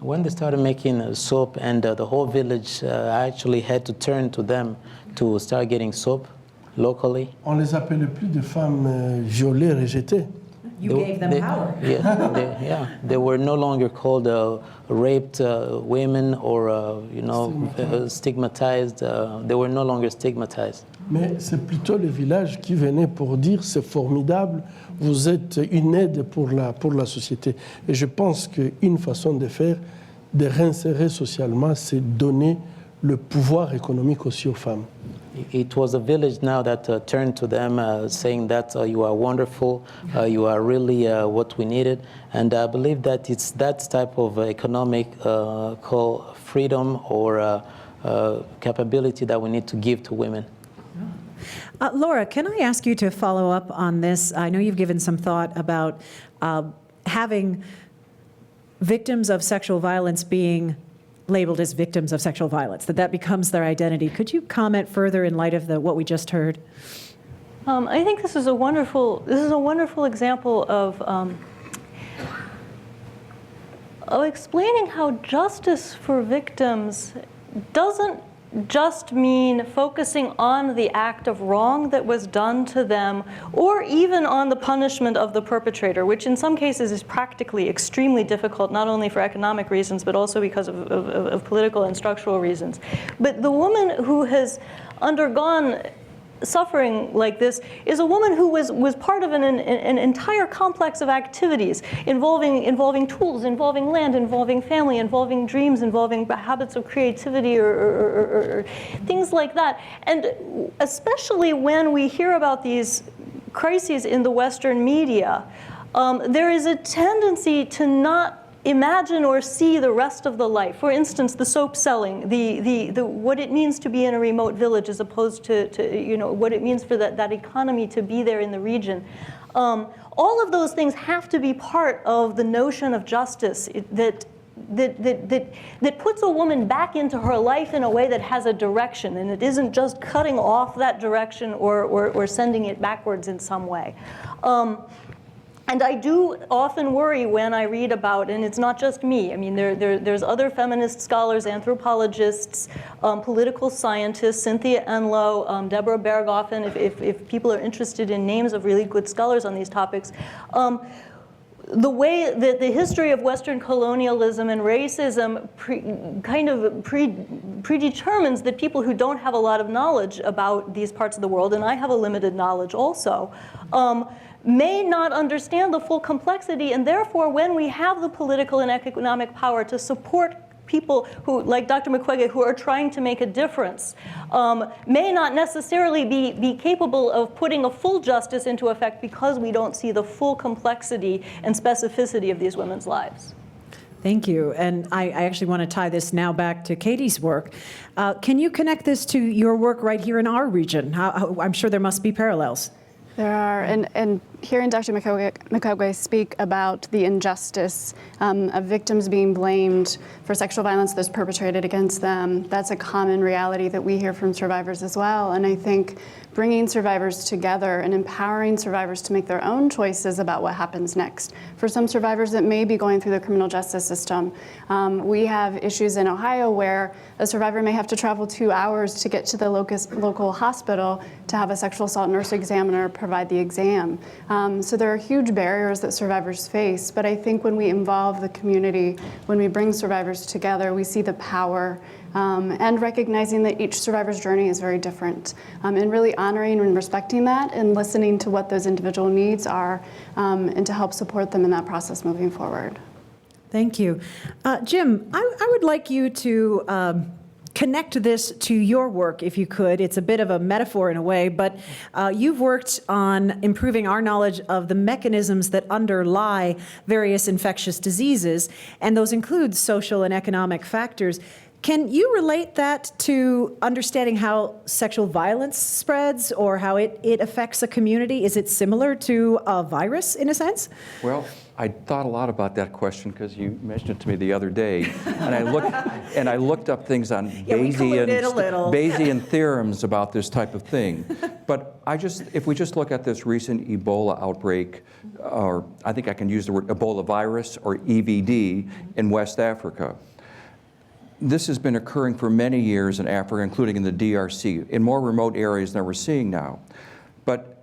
Speaker 4: when they started making soap and the whole village actually had to turn to them to start getting soap locally.
Speaker 3: On les appelait plus de femmes violées, rejetées.
Speaker 2: You gave them power.
Speaker 4: They were no longer called raped women or stigmatized. They were no longer stigmatized.
Speaker 3: Mais c'est plutôt les villages qui venaient pour dire c'est formidable, vous êtes une aide pour la société. Et je pense qu'une façon de faire, de réinsérer socialement, c'est donner le pouvoir économique aussi aux femmes.
Speaker 4: It was a village now that turned to them saying that you are wonderful, you are really what we needed. And I believe that it's that type of economic freedom or capability that we need to give to women.
Speaker 2: Laura, can I ask you to follow up on this? I know you've given some thought about having victims of sexual violence being labeled as victims of sexual violence, that becomes their identity. Could you comment further in light of what we just heard?
Speaker 6: I think this is a wonderful example of explaining how justice for victims doesn't just mean focusing on the act of wrong that was done to them, or even on the punishment of the perpetrator, which in some cases is practically extremely difficult, not only for economic reasons, but also because of political and structural reasons. But the woman who has undergone suffering like this is a woman who was part of an entire complex of activities involving tools, involving land, involving family, involving dreams, involving habits of creativity or things like that. And especially when we hear about these crises in the Western media, there is a tendency to not imagine or see the rest of the life. For instance, the soap selling, the what it means to be in a remote village as opposed to what it means for that economy to be there in the region. All of those things have to be part of the notion of justice that that puts a woman back into her life in a way that has a direction, and it isn't just cutting off that direction or sending it backwards in some way. And I do often worry when I read about, and it's not just me, I mean, there's other feminist scholars, anthropologists, political scientists, Cynthia Enlow, Deborah Berghoffen, if people are interested in names of really good scholars on these topics. The way that the history of Western colonialism and racism predetermines that people who don't have a lot of knowledge about these parts of the world, and I have a limited knowledge also, may not understand the full complexity, and therefore when we have the political and economic power to support people who, like Dr. Mukwege, who are trying to make a difference, may not necessarily be capable of putting a full justice into effect because we don't see the full complexity and specificity of these women's lives.
Speaker 2: Thank you. And I actually want to tie this now back to Katie's work. Can you connect this to your work right here in our region? I'm sure there must be parallels.
Speaker 5: There are, and hearing Dr. Mukwege speak about the injustice of victims being blamed for sexual violence that's perpetrated against them, that's a common reality that we hear from survivors as well. And I think bringing survivors together and empowering survivors to make their own choices about what happens next. For some survivors that may be going through the criminal justice system, we have issues in Ohio where a survivor may have to travel 2 hours to get to the local hospital to have a sexual assault nurse examiner provide the exam. So there are huge barriers that survivors face, but I think when we involve the community, when we bring survivors together, we see the power and recognizing that each survivor's journey is very different, and really honoring and respecting that and listening to what those individual needs are, and to help support them in that process moving forward.
Speaker 2: Thank you. Jim, I would like you to connect this to your work, if you could. It's a bit of a metaphor in a way, but you've worked on improving our knowledge of the mechanisms that underlie various infectious diseases, and those include social and economic factors. Can you relate that to understanding how sexual violence spreads or how it affects a community? Is it similar to a virus in a sense?
Speaker 7: Well, I thought a lot about that question because you mentioned it to me the other day, and I looked up things on Bayesian theorems about this type of thing. But if we just look at this recent Ebola outbreak, or I think I can use the word Ebola virus or EVD in West Africa. This has been occurring for many years in Africa, including in the DRC, in more remote areas than we're seeing now. But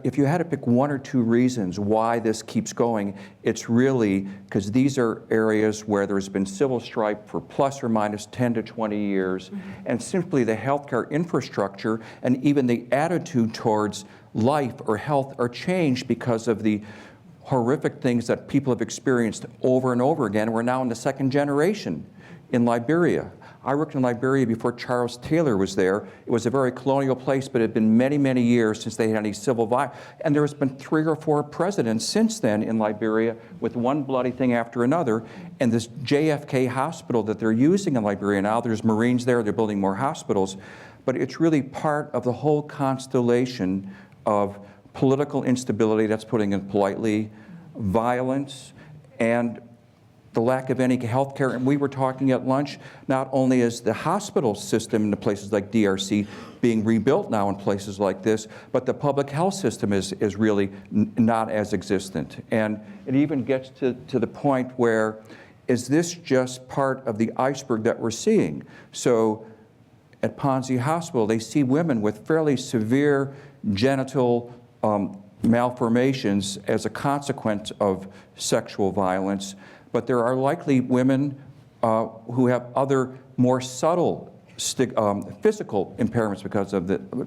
Speaker 7: if you had to pick one or two reasons why this keeps going, it's really because these are areas where there's been civil strife for plus or minus 10 to 20 years, and simply the healthcare infrastructure and even the attitude towards life or health are changed because of the horrific things that people have experienced over and over again. We're now in the second generation in Liberia. I worked in Liberia before Charles Taylor was there. It was a very colonial place, but it had been many, many years since they had any civil violence. And there has been 3 or 4 presidents since then in Liberia with one bloody thing after another. And this JFK hospital that they're using in Liberia now, there's Marines there, they're building more hospitals. But it's really part of the whole constellation of political instability, that's putting it politely, violence, and the lack of any health care. And we were talking at lunch, not only is the hospital system in the places like DRC being rebuilt now in places like this, but the public health system is really not as existent. And it even gets to the point where, is this just part of the iceberg that we're seeing? So at Ponzi Hospital, they see women with fairly severe genital malformations as a consequence of sexual violence, but there are likely women who have other more subtle physical impairments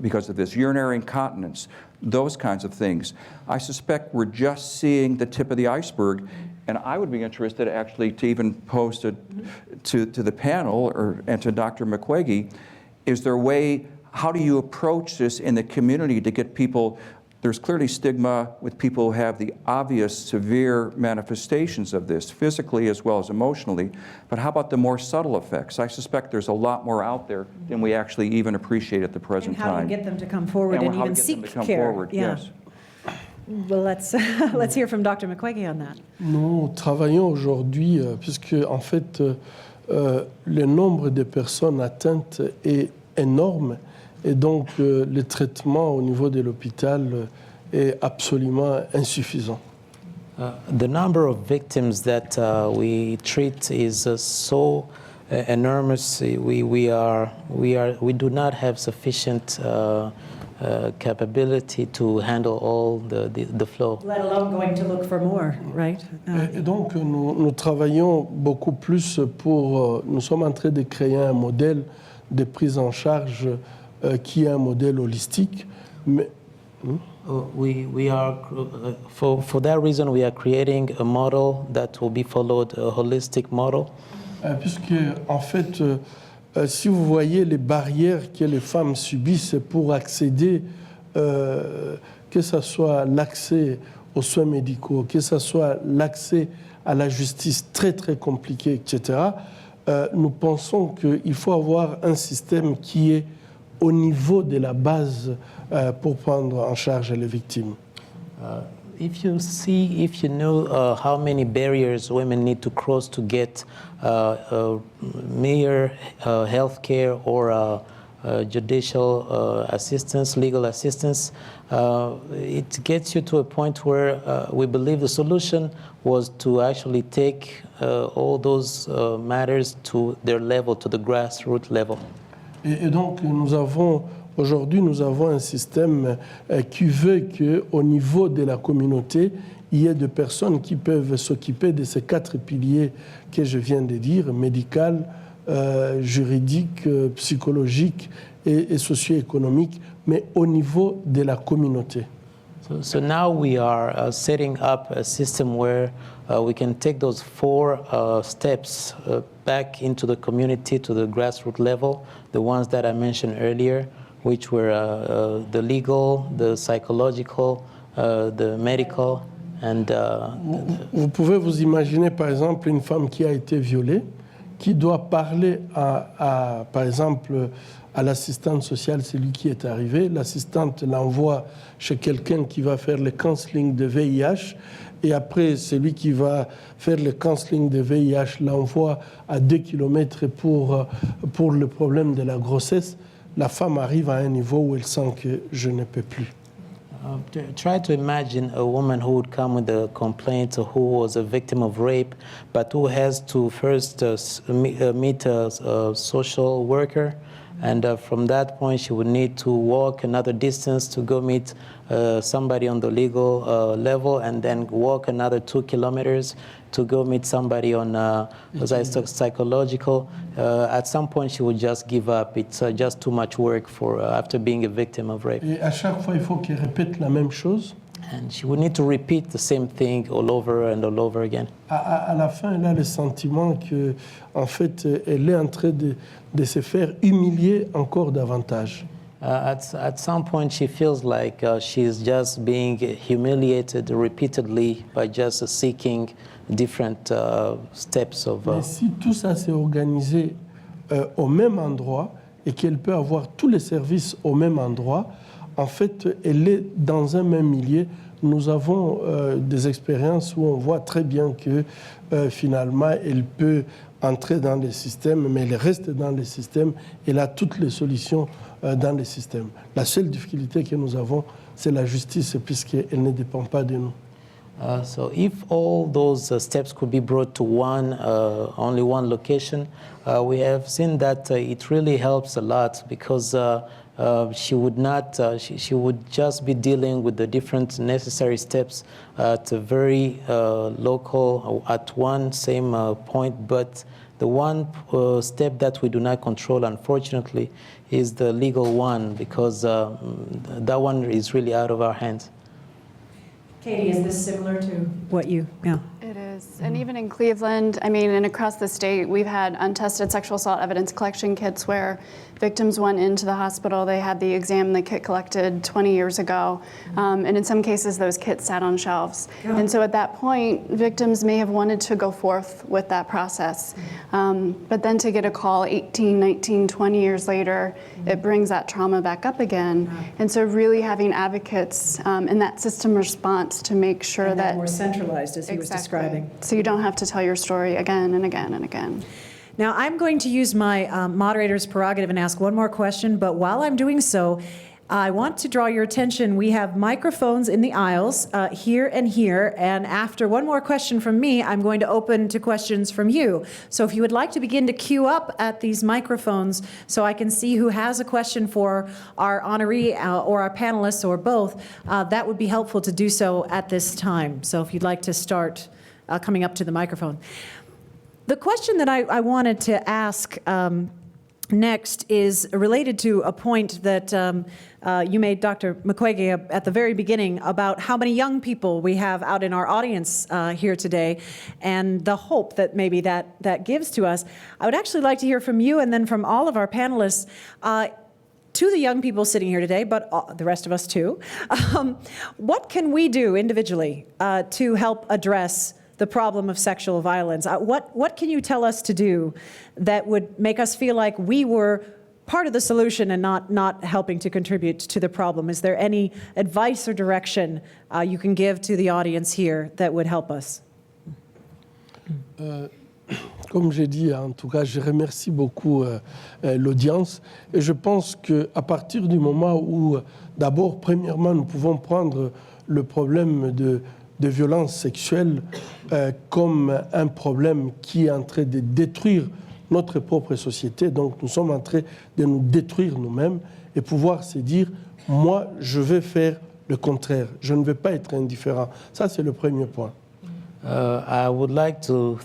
Speaker 7: because of this, urinary incontinence, those kinds of things. I suspect we're just seeing the tip of the iceberg, and I would be interested actually to even pose to the panel and to Dr. Mukwege, is there a way, how do you approach this in the community to get people? There's clearly stigma with people who have the obvious severe manifestations of this, physically as well as emotionally, but how about the more subtle effects? I suspect there's a lot more out there than we actually even appreciate at the present time.
Speaker 2: And how to get them to come forward and even seek care.
Speaker 7: Yes.
Speaker 2: Well, let's hear from Dr. Mukwege on that.
Speaker 3: Nous travaillons aujourd'hui, puisque en fait, le nombre de personnes atteintes est énorme, et donc le traitement au niveau de l'hôpital est absolument insuffisant.
Speaker 4: The number of victims that we treat is so enormous. We do not have sufficient capability to handle all the flow.
Speaker 2: Let alone going to look for more, right?
Speaker 3: Et donc nous travaillons beaucoup plus pour... nous sommes en train de créer un modèle de prise en charge qui est un modèle holistique, mais...
Speaker 4: We are, for that reason, we are creating a model that will be followed, a holistic model.
Speaker 3: Puisque, en fait, si vous voyez les barrières que les femmes subissent pour accéder, que ce soit l'accès aux soins médicaux, que ce soit l'accès à la justice très très compliqué, etc., nous pensons qu'il faut avoir un système qui est au niveau de la base pour prendre en charge les victimes.
Speaker 4: If you know how many barriers women need to cross to get mere health care or judicial assistance, legal assistance, it gets you to a point where we believe the solution was to actually take all those matters to their level, to the grassroots level.
Speaker 3: Et donc, aujourd'hui, nous avons un système qui veut qu'au niveau de la communauté, il y ait des personnes qui peuvent s'occuper de ces 4 piliers que je viens de dire, médical, juridique, psychologique et socio-économique, mais au niveau de la communauté.
Speaker 4: So now we are setting up a system where we can take those 4 steps back into the community, to the grassroots level, the ones that I mentioned earlier, which were the legal, the psychological, the medical, and...
Speaker 3: Vous pouvez vous imaginer, par exemple, une femme qui a été violée, qui doit parler par exemple, à l'assistante sociale, c'est lui qui est arrivé. L'assistante l'envoie chez quelqu'un qui va faire le counseling de VIH. Et après, celui qui va faire le counseling de VIH l'envoie à 2 kilomètres pour le problème de la grossesse. La femme arrive à un niveau où elle sent que je ne peux plus.
Speaker 4: Try to imagine a woman who would come with a complaint, who was a victim of rape, but who has to first meet a social worker. And from that point, she would need to walk another distance to go meet somebody on the legal level, and then walk another 2 kilometers to go meet somebody on psychological. At some point, she would just give up. It's just too much work for after being a victim of rape.
Speaker 3: Et à chaque fois, il faut qu'elle répète la même chose.
Speaker 4: And she would need to repeat the same thing all over and all over again.
Speaker 3: À la fin, elle a le sentiment que, en fait, elle est en train de se faire humilier encore davantage.
Speaker 4: At some point, she feels like she's just being humiliated repeatedly by just seeking different steps of...
Speaker 3: Mais si tout ça s'est organisé au même endroit et qu'elle peut avoir tous les services au même endroit, en fait, elle est dans un même milieu. Nous avons des expériences où on voit très bien que finalement, elle peut entrer dans les systèmes, mais elle reste dans les systèmes. Elle a toutes les solutions dans les systèmes. La seule difficulté que nous avons, c'est la justice, puisqu'elle ne dépend pas de nous.
Speaker 4: So if all those steps could be brought to only one location, we have seen that it really helps a lot, because she would not, she would just be dealing with the different necessary steps at a very local, at one same point, but the one step that we do not control, unfortunately, is the legal one, because that one is really out of our hands.
Speaker 2: Katie, is this similar to what you, yeah?
Speaker 5: It is. And even in Cleveland, I mean, and across the state, we've had untested sexual assault evidence collection kits where victims went into the hospital, they had the exam, the kit collected 20 years ago, and in some cases those kits sat on shelves. And so at that point, victims may have wanted to go forth with that process. But then to get a call 18, 19, 20 years later, it brings that trauma back up again. And so really having advocates in that system response to make sure
Speaker 2: And
Speaker 5: that
Speaker 2: more centralized, as he was describing.
Speaker 5: so you don't have to tell your story again and again and again.
Speaker 2: Now, I'm going to use my moderator's prerogative and ask one more question, but while I'm doing so, I want to draw your attention. We have microphones in the aisles here and here, and after one more question from me, I'm going to open to questions from you. So if you would like to begin to queue up at these microphones so I can see who has a question for our honoree or our panelists or both, that would be helpful to do so at this time. So if you'd like to start coming up to the microphone. The question that I wanted to ask next is related to a point that you made, Dr. Mukwege, at the very beginning about how many young people we have out in our audience here today and the hope that maybe that gives to us. I would actually like to hear from you and then from all of our panelists to the young people sitting here today, but the rest of us too. What can we do individually to help address the problem of sexual violence? What can you tell us to do that would make us feel like we were part of the solution and not helping to contribute to the problem? Is there any advice or direction you can give to the audience here that would help us?
Speaker 3: Comme j'ai dit, en tout cas, je remercie beaucoup l'audience et je pense qu'à partir du moment où, d'abord, premièrement, nous pouvons prendre le problème de violence sexuelle comme un problème qui est en train de détruire notre propre société. Donc nous sommes en train de nous détruire nous-mêmes et pouvoir se dire, moi, je vais faire le contraire. Je ne vais pas être indifférent. Ça, c'est le premier point.
Speaker 4: I would like to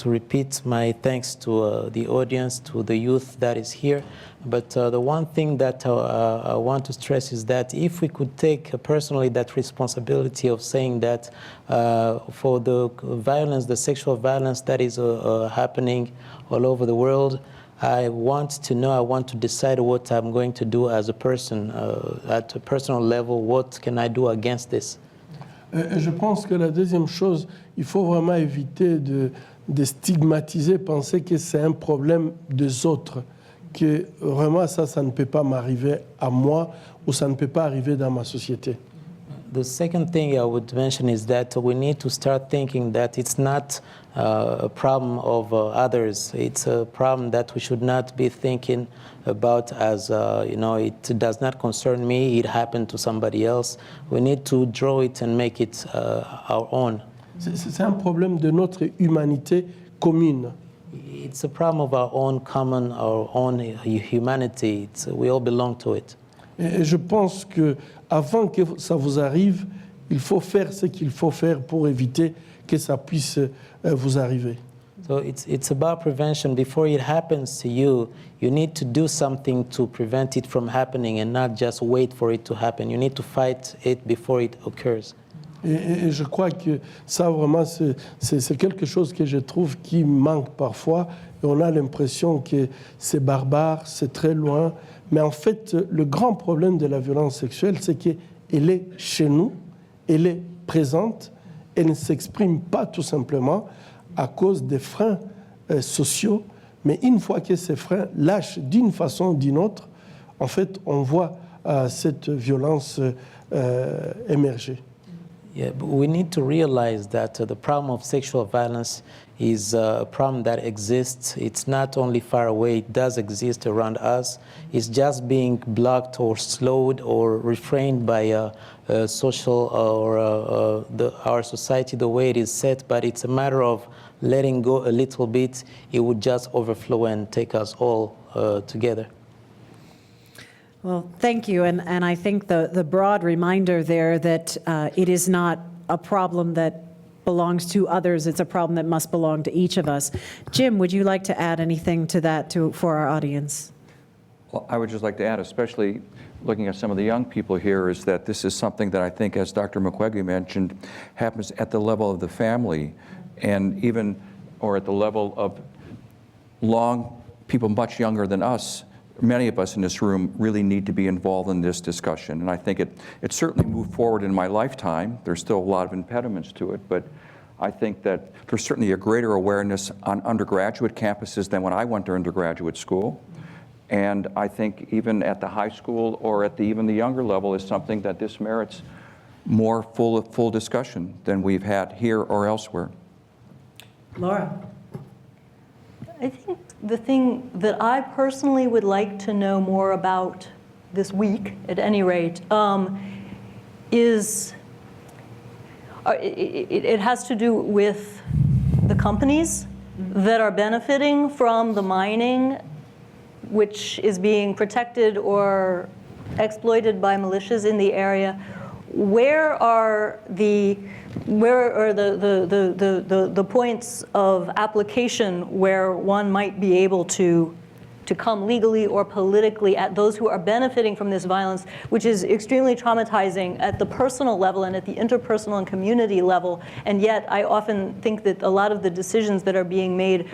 Speaker 4: repeat my thanks to the audience, to the youth that is here. But the one thing that I want to stress is that if we could take personally that responsibility of saying that for the violence, the sexual violence that is happening all over the world, I want to decide what I'm going to do as a person, at a personal level, what can I do against this?
Speaker 3: Je pense que la deuxième chose, il faut vraiment éviter de stigmatiser, penser que c'est un problème des autres, que vraiment ça ne peut pas m'arriver à moi ou ça ne peut pas arriver dans ma société.
Speaker 4: The second thing I would mention is that we need to start thinking that it's not a problem of others. It's a problem that we should not be thinking about as, it does not concern me, it happened to somebody else. We need to draw it and make it our own.
Speaker 3: C'est un problème de notre humanité commune.
Speaker 4: It's a problem of our own common, our own humanity. We all belong to it.
Speaker 3: Et je pense qu'avant que ça vous arrive, il faut faire ce qu'il faut faire pour éviter que ça puisse vous arriver.
Speaker 4: So it's about prevention. Before it happens to you, you need to do something to prevent it from happening and not just wait for it to happen. You need to fight it before it occurs.
Speaker 3: Et je crois que ça, vraiment, c'est quelque chose que je trouve qui manque parfois. Et on a l'impression que c'est barbare, c'est très loin. Mais en fait, le grand problème de la violence sexuelle, c'est qu'elle est chez nous, elle est présente, elle ne s'exprime pas tout simplement à cause des freins sociaux. Mais une fois que ces freins lâchent d'une façon ou d'une autre, en fait, on voit cette violence émerger.
Speaker 4: Yeah, but we need to realize that the problem of sexual violence is a problem that exists. It's not only far away, it does exist around us. It's just being blocked or slowed or refrained by social or our society, the way it is set, but it's a matter of letting go a little bit. It would just overflow and take us all together.
Speaker 2: Well, thank you, and I think the broad reminder there that it is not a problem that belongs to others, it's a problem that must belong to each of us. Jim, would you like to add anything to that for our audience?
Speaker 7: Well, I would just like to add, especially looking at some of the young people here, is that this is something that I think, as Dr. Mukwege mentioned, happens at the level of the family, and even, or at the level of people much younger than us. Many of us in this room really need to be involved in this discussion, and I think it certainly moved forward in my lifetime. There's still a lot of impediments to it, but I think that there's certainly a greater awareness on undergraduate campuses than when I went to undergraduate school. And I think even at the high school or at even the younger level is something that this merits more full discussion than we've had here or elsewhere.
Speaker 2: Laura?
Speaker 6: I think the thing that I personally would like to know more about this week, at any rate, is it has to do with the companies that are benefiting from the mining, which is being protected or exploited by militias in the area. Where are the points of application where one might be able to come legally or politically at those who are benefiting from this violence, which is extremely traumatizing at the personal level and at the interpersonal and community level. And yet I often think that a lot of the decisions that are being made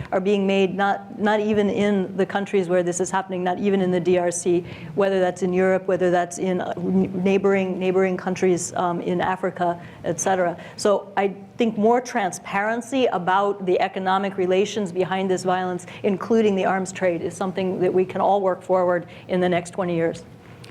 Speaker 6: not even in the countries where this is happening, not even in the DRC, whether that's in Europe, whether that's in neighboring countries in Africa, et cetera. So I think more transparency about the economic relations behind this violence, including the arms trade, is something that we can all work forward in the next 20 years.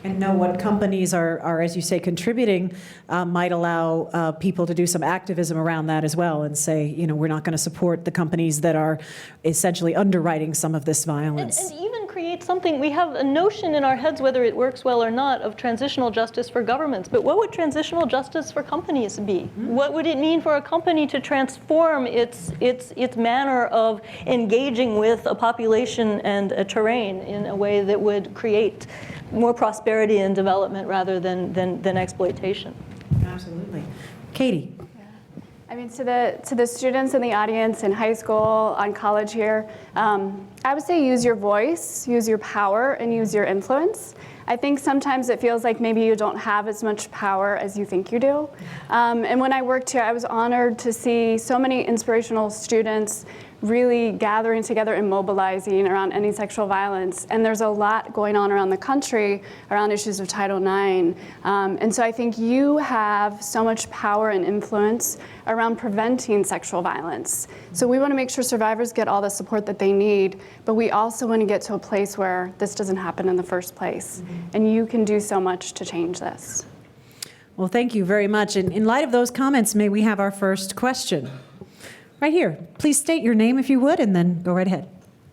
Speaker 2: And know what companies are, as you say, contributing, might allow people to do some activism around that as well and say, you know, we're not going to support the companies that are essentially underwriting some of this violence.
Speaker 6: And even create something, we have a notion in our heads, whether it works well or not, of transitional justice for governments. But what would transitional justice for companies be? What would it mean for a company to transform its manner of engaging with a population and a terrain in a way that would create more prosperity and development rather than exploitation?
Speaker 2: Absolutely. Katie?
Speaker 5: I mean, to the students in the audience in high school, on college here, I would say use your voice, use your power, and use your influence. I think sometimes it feels like maybe you don't have as much power as you think you do. And when I worked here, I was honored to see so many inspirational students really gathering together and mobilizing around ending sexual violence. And there's a lot going on around the country around issues of Title IX. And so I think you have so much power and influence around preventing sexual violence. So we want to make sure survivors get all the support that they need, but we also want to get to a place where this doesn't happen in the first place. And you can do so much to change this.
Speaker 2: Well, thank you very much. And in light of those comments, may we have our first question? Right here. Please state your name if you would, and then go right ahead.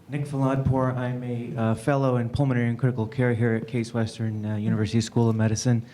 Speaker 8: Nick Valadpour. I'm a fellow in pulmonary and critical care here at Case Western University School of Medicine,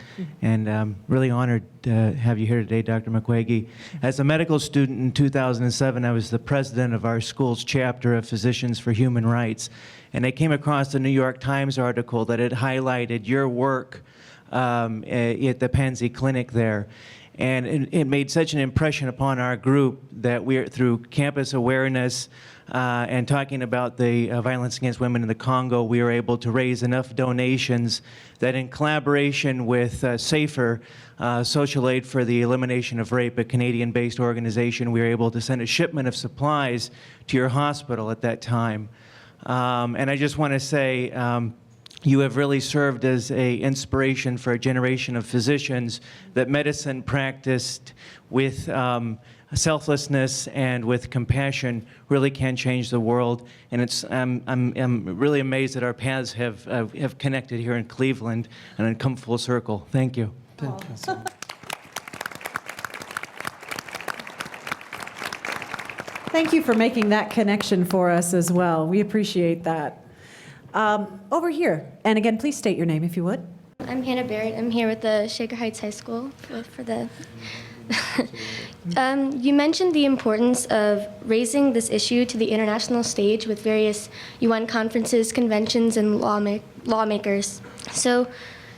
Speaker 8: and I'm really honored to have you here today, Dr. Mukwege. As a medical student in 2007, I was the president of our school's chapter of Physicians for Human Rights, and I came across a New York Times article that had highlighted your work at the Pansy Clinic there. And it made such an impression upon our group that we're, through campus awareness and talking about the violence against women in the Congo, we were able to raise enough donations that, in collaboration with SAFER, Social Aid for the Elimination of Rape, a Canadian-based organization, we were able to send a shipment of supplies to your hospital at that time. And I just want to say, you have really served as an inspiration for a generation of physicians that medicine practiced with selflessness and with compassion really can change the world. And I'm really amazed that our paths have connected here in Cleveland and come full circle. Thank you.
Speaker 3: Thank you.
Speaker 2: Thank you for making that connection for us as well. We appreciate that. Over here, and again, please state your name if you would.
Speaker 9: I'm Hannah Barrett. I'm here with the Shaker Heights High School for the. You mentioned the importance of raising this issue to the international stage with various UN conferences, conventions, and lawmakers. So,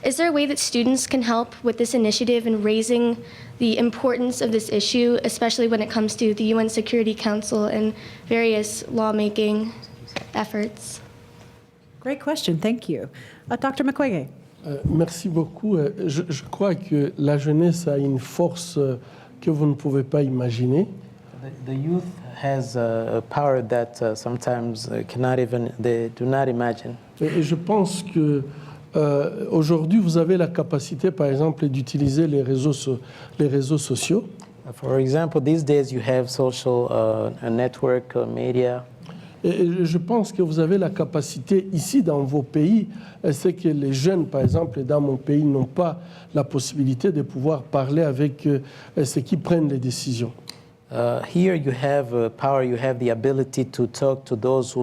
Speaker 9: is there a way that students can help with this initiative in raising the importance of this issue, especially when it comes to the UN Security Council and various lawmaking efforts?
Speaker 2: Great question, thank you. Dr. Mukwege.
Speaker 3: Merci beaucoup. Je crois que la jeunesse a une force que vous ne pouvez pas imaginer.
Speaker 4: The youth has a power that sometimes they do not imagine.
Speaker 3: Et je pense que aujourd'hui, vous avez la capacité, par exemple, d'utiliser les réseaux sociaux.
Speaker 4: For example, these days you have social network media.
Speaker 3: Et je pense que vous avez la capacité ici dans vos pays, c'est que les jeunes, par exemple, dans mon pays, n'ont pas la possibilité de pouvoir parler avec ceux qui prennent les décisions.
Speaker 4: Here you have power, you have the ability to talk to those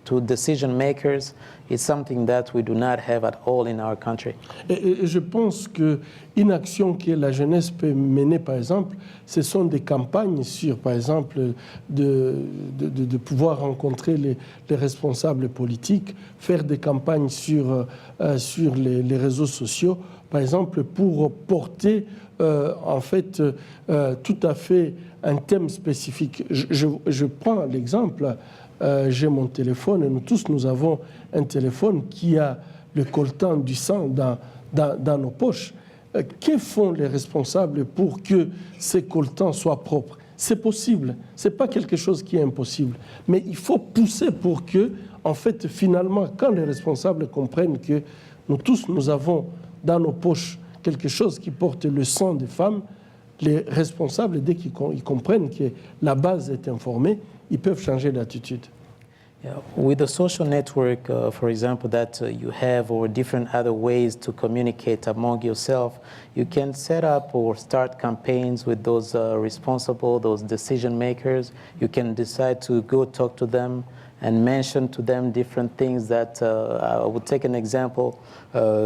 Speaker 4: to decision makers. It's something that we do not have at all in our country.
Speaker 3: Et je pense qu'une action que la jeunesse peut mener, par exemple, ce sont des campagnes sur, par exemple, de pouvoir rencontrer les responsables politiques, faire des campagnes sur les réseaux sociaux, par exemple, pour porter en fait tout à fait un thème spécifique. Je prends l'exemple, j'ai mon téléphone et nous tous nous avons un téléphone qui a le coltan du sang dans nos poches. Que font les responsables pour que ces coltans soient propres? C'est possible, ce n'est pas quelque chose qui est impossible, mais il faut pousser pour que, en fait, finalement, quand les responsables comprennent que nous tous, nous avons dans nos poches quelque chose qui porte le sang des femmes, les responsables, dès qu'ils comprennent que la base est informée, ils peuvent changer d'attitude.
Speaker 4: Yeah. With the social network, for example, that you have, or different other ways to communicate among yourself, you can set up or start campaigns with those responsible, those decision makers. You can decide to go talk to them and mention to them different things that, I would take an example,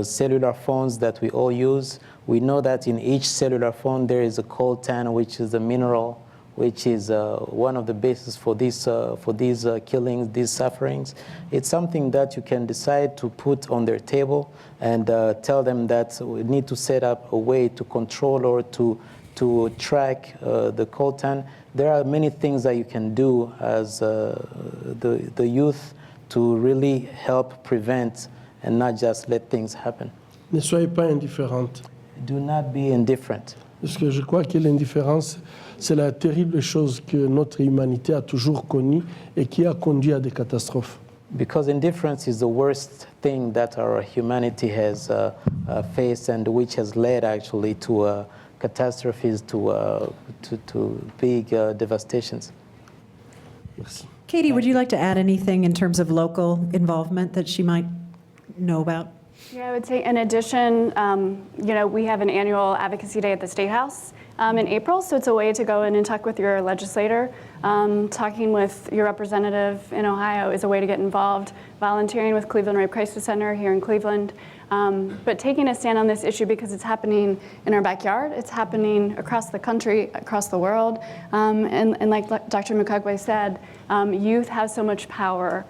Speaker 4: cellular phones that we all use. We know that in each cellular phone there is a coltan, which is a mineral, which is one of the bases for these killings, these sufferings. It's something that you can decide to put on their table and tell them that we need to set up a way to control or to track the coltan. There are many things that you can do as the youth to really help prevent and not just let things happen.
Speaker 3: Ne soyez pas indifférente.
Speaker 4: Do not be indifferent.
Speaker 3: Parce que je crois que l'indifférence, c'est la terrible chose que notre humanité a toujours connue et qui a conduit à des catastrophes.
Speaker 4: Because indifference is the worst thing that our humanity has faced and which has led actually to catastrophes, to big devastations.
Speaker 3: Merci.
Speaker 2: Katie, would you like to add anything in terms of local involvement that she might know about?
Speaker 5: Yeah, I would say in addition, we have an annual advocacy day at the State House in April, so it's a way to go in and talk with your legislator. Talking with your representative in Ohio is a way to get involved. Volunteering with Cleveland Rape Crisis Center here in Cleveland. But taking a stand on this issue because it's happening in our backyard, it's happening across the country, across the world. And like Dr. Mukwege said, youth have so much power.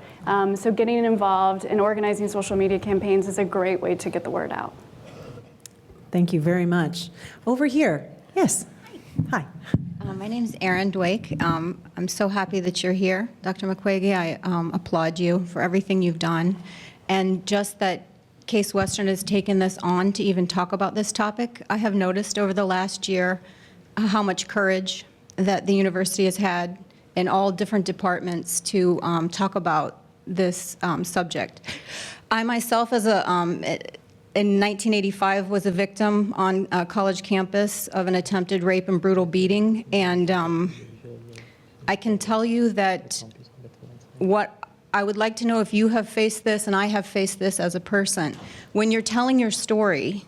Speaker 5: So getting involved in organizing social media campaigns is a great way to get the word out.
Speaker 2: Thank you very much. Over here, yes. Hi.
Speaker 10: My name is Erin Dwake. I'm so happy that you're here, Dr. Mukwege. I applaud you for everything you've done. And just that Case Western has taken this on to even talk about this topic. I have noticed over the last year how much courage that the university has had in all different departments to talk about this subject. I myself, in 1985, was a victim on a college campus of an attempted rape and brutal beating, and I can tell you that what I would like to know if you have faced this, and I have faced this as a person. When you're telling your story,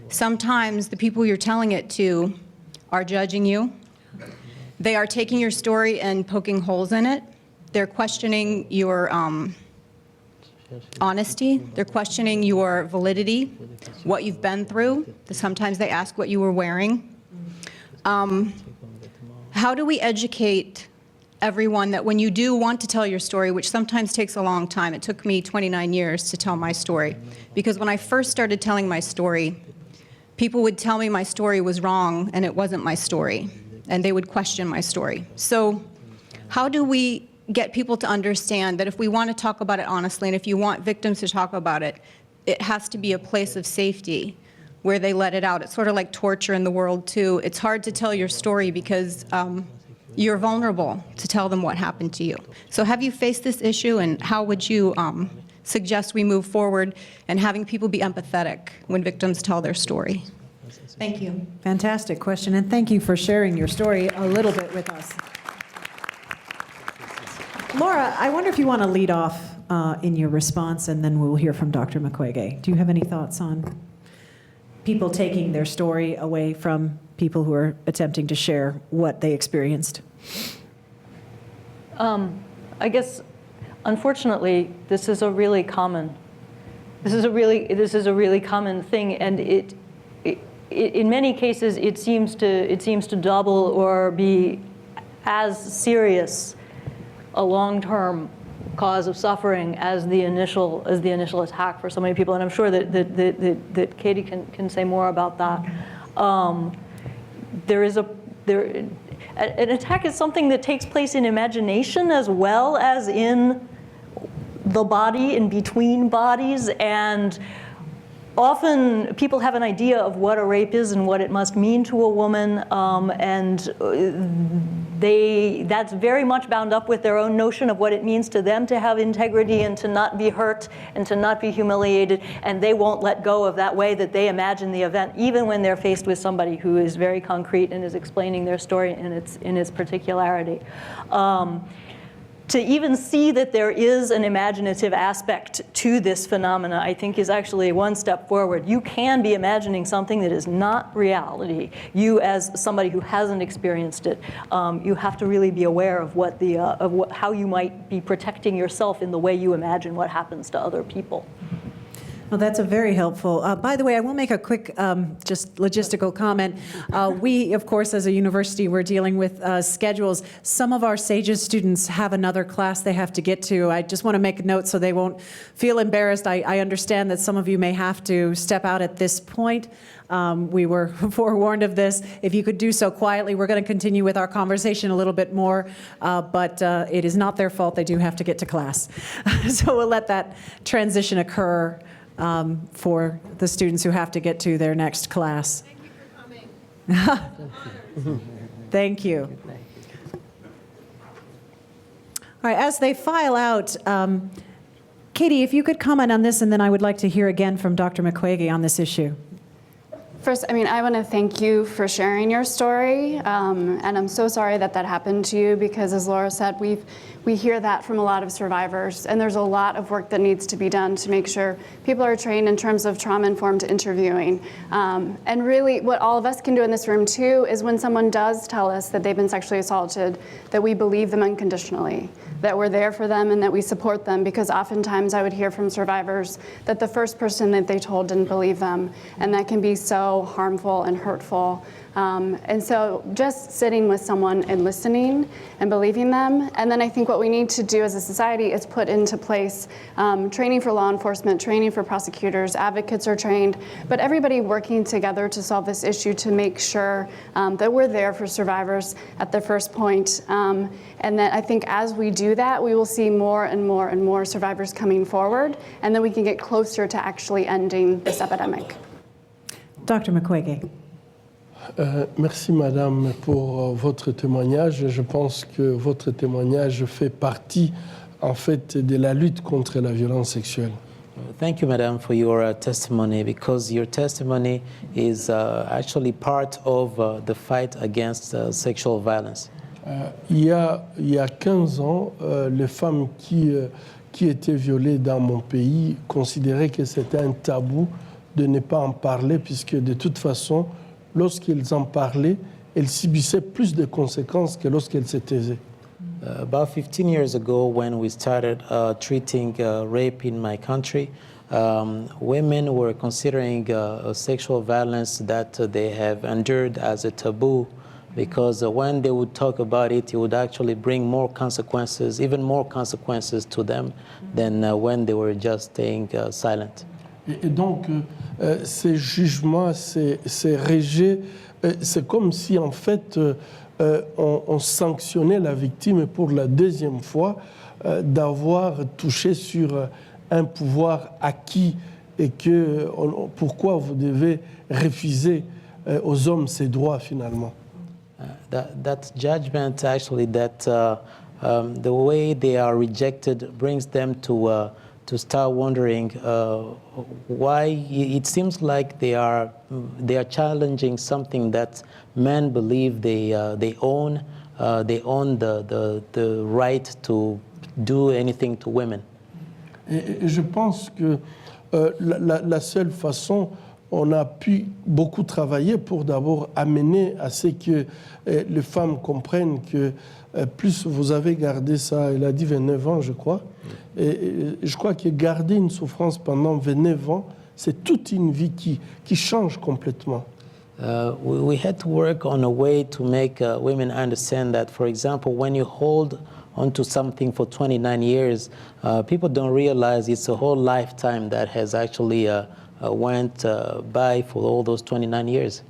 Speaker 10: sometimes the people you're telling it to are judging you. They are taking your story and poking holes in it. They're questioning your honesty. They're questioning your validity, what you've been through. Sometimes they ask what you were wearing. How do we educate everyone that when you do want to tell your story, which sometimes takes a long time, it took me 29 years to tell my story, because when I first started telling my story, people would tell me my story was wrong and it wasn't my story, and they would question my story. So how do we get people to understand that if we want to talk about it honestly, and if you want victims to talk about it, it has to be a place of safety where they let it out. It's sort of like torture in the world, too. It's hard to tell your story because you're vulnerable to tell them what happened to you. So have you faced this issue, and how would you suggest we move forward and having people be empathetic when victims tell their story? Thank you.
Speaker 2: Fantastic question, and thank you for sharing your story a little bit with us. Laura, I wonder if you want to lead off in your response, and then we'll hear from Dr. Mukwege. Do you have any thoughts on people taking their story away from people who are attempting to share what they experienced?
Speaker 6: I guess, unfortunately, this is a really common thing, and it in many cases it seems to double or be as serious a long-term cause of suffering as the initial attack for so many people, and I'm sure that Katie can say more about that. An attack is something that takes place in imagination as well as in the body, in between bodies, and often people have an idea of what a rape is and what it must mean to a woman, and that's very much bound up with their own notion of what it means to them to have integrity and to not be hurt and to not be humiliated, and they won't let go of that way that they imagine the event, even when they're faced with somebody who is very concrete and is explaining their story in its particularity. To even see that there is an imaginative aspect to this phenomena, I think, is actually one step forward. You can be imagining something that is not reality. You, as somebody who hasn't experienced it, you have to really be aware of how you might be protecting yourself in the way you imagine what happens to other people.
Speaker 2: Well, that's a very helpful. By the way, I will make a quick just logistical comment. We, of course, as a university, we're dealing with schedules. Some of our SAGES students have another class they have to get to. I just want to make a note so they won't feel embarrassed. I understand that some of you may have to step out at this point. We were forewarned of this. If you could do so quietly, we're going to continue with our conversation a little bit more, but it is not their fault. They do have to get to class. So we'll let that transition occur for the students who have to get to their next class.
Speaker 11: Thank you for coming.
Speaker 2: Thank you. All right, as they file out, Katie, if you could comment on this, and then I would like to hear again from Dr. Mukwege on this issue.
Speaker 5: First, I want to thank you for sharing your story, and I'm so sorry that happened to you, because as Laura said, we hear that from a lot of survivors, and there's a lot of work that needs to be done to make sure people are trained in terms of trauma-informed interviewing. And really, what all of us can do in this room, too, is when someone does tell us that they've been sexually assaulted, that we believe them unconditionally, that we're there for them and that we support them, because oftentimes I would hear from survivors that the first person that they told didn't believe them, and that can be so harmful and hurtful. And so just sitting with someone and listening and believing them. And then I think what we need to do as a society is put into place training for law enforcement, training for prosecutors, advocates are trained, but everybody working together to solve this issue to make sure that we're there for survivors at the first point. And that I think as we do that, we will see more and more and more survivors coming forward, and then we can get closer to actually ending this epidemic.
Speaker 2: Dr. Mukwege.
Speaker 3: Merci Madame pour votre témoignage. Je pense que votre témoignage fait partie en fait de la lutte contre la violence sexuelle.
Speaker 4: Thank you, Madam, for your testimony, because your testimony is actually part of the fight against sexual violence.
Speaker 3: Il y a 15 ans, les femmes qui étaient violées dans mon pays considéraient que c'était un tabou de ne pas en parler, puisque de toute façon, lorsqu'ils en parlaient, elles subissaient plus de conséquences que lorsqu'elles se taisaient.
Speaker 4: About 15 years ago, when we started treating rape in my country, women were considering sexual violence that they have endured as a taboo, because when they would talk about it, it would actually bring more consequences, even more consequences to them than when they were just staying silent.
Speaker 3: Et donc, ces jugements, ces rejets, c'est comme si en fait on sanctionnait la victime pour la deuxième fois d'avoir touché sur un pouvoir acquis et pourquoi vous devez refuser aux hommes ces droits finalement.
Speaker 4: That judgment, actually, that the way they are rejected brings them to start wondering why it seems like they are challenging something that men believe they own. They own the right to do anything to women.
Speaker 3: Et je pense que la seule façon, on a pu beaucoup travailler pour d'abord amener à ce que les femmes comprennent que plus vous avez gardé ça, elle a dit 29 ans, je crois, et je crois que garder une souffrance pendant 29 ans, c'est toute une vie qui change complètement.
Speaker 4: We had to work on a way to make women understand that, for example, when you hold onto something for 29 years, people don't realize it's a whole lifetime that has actually went by for all those 29 years.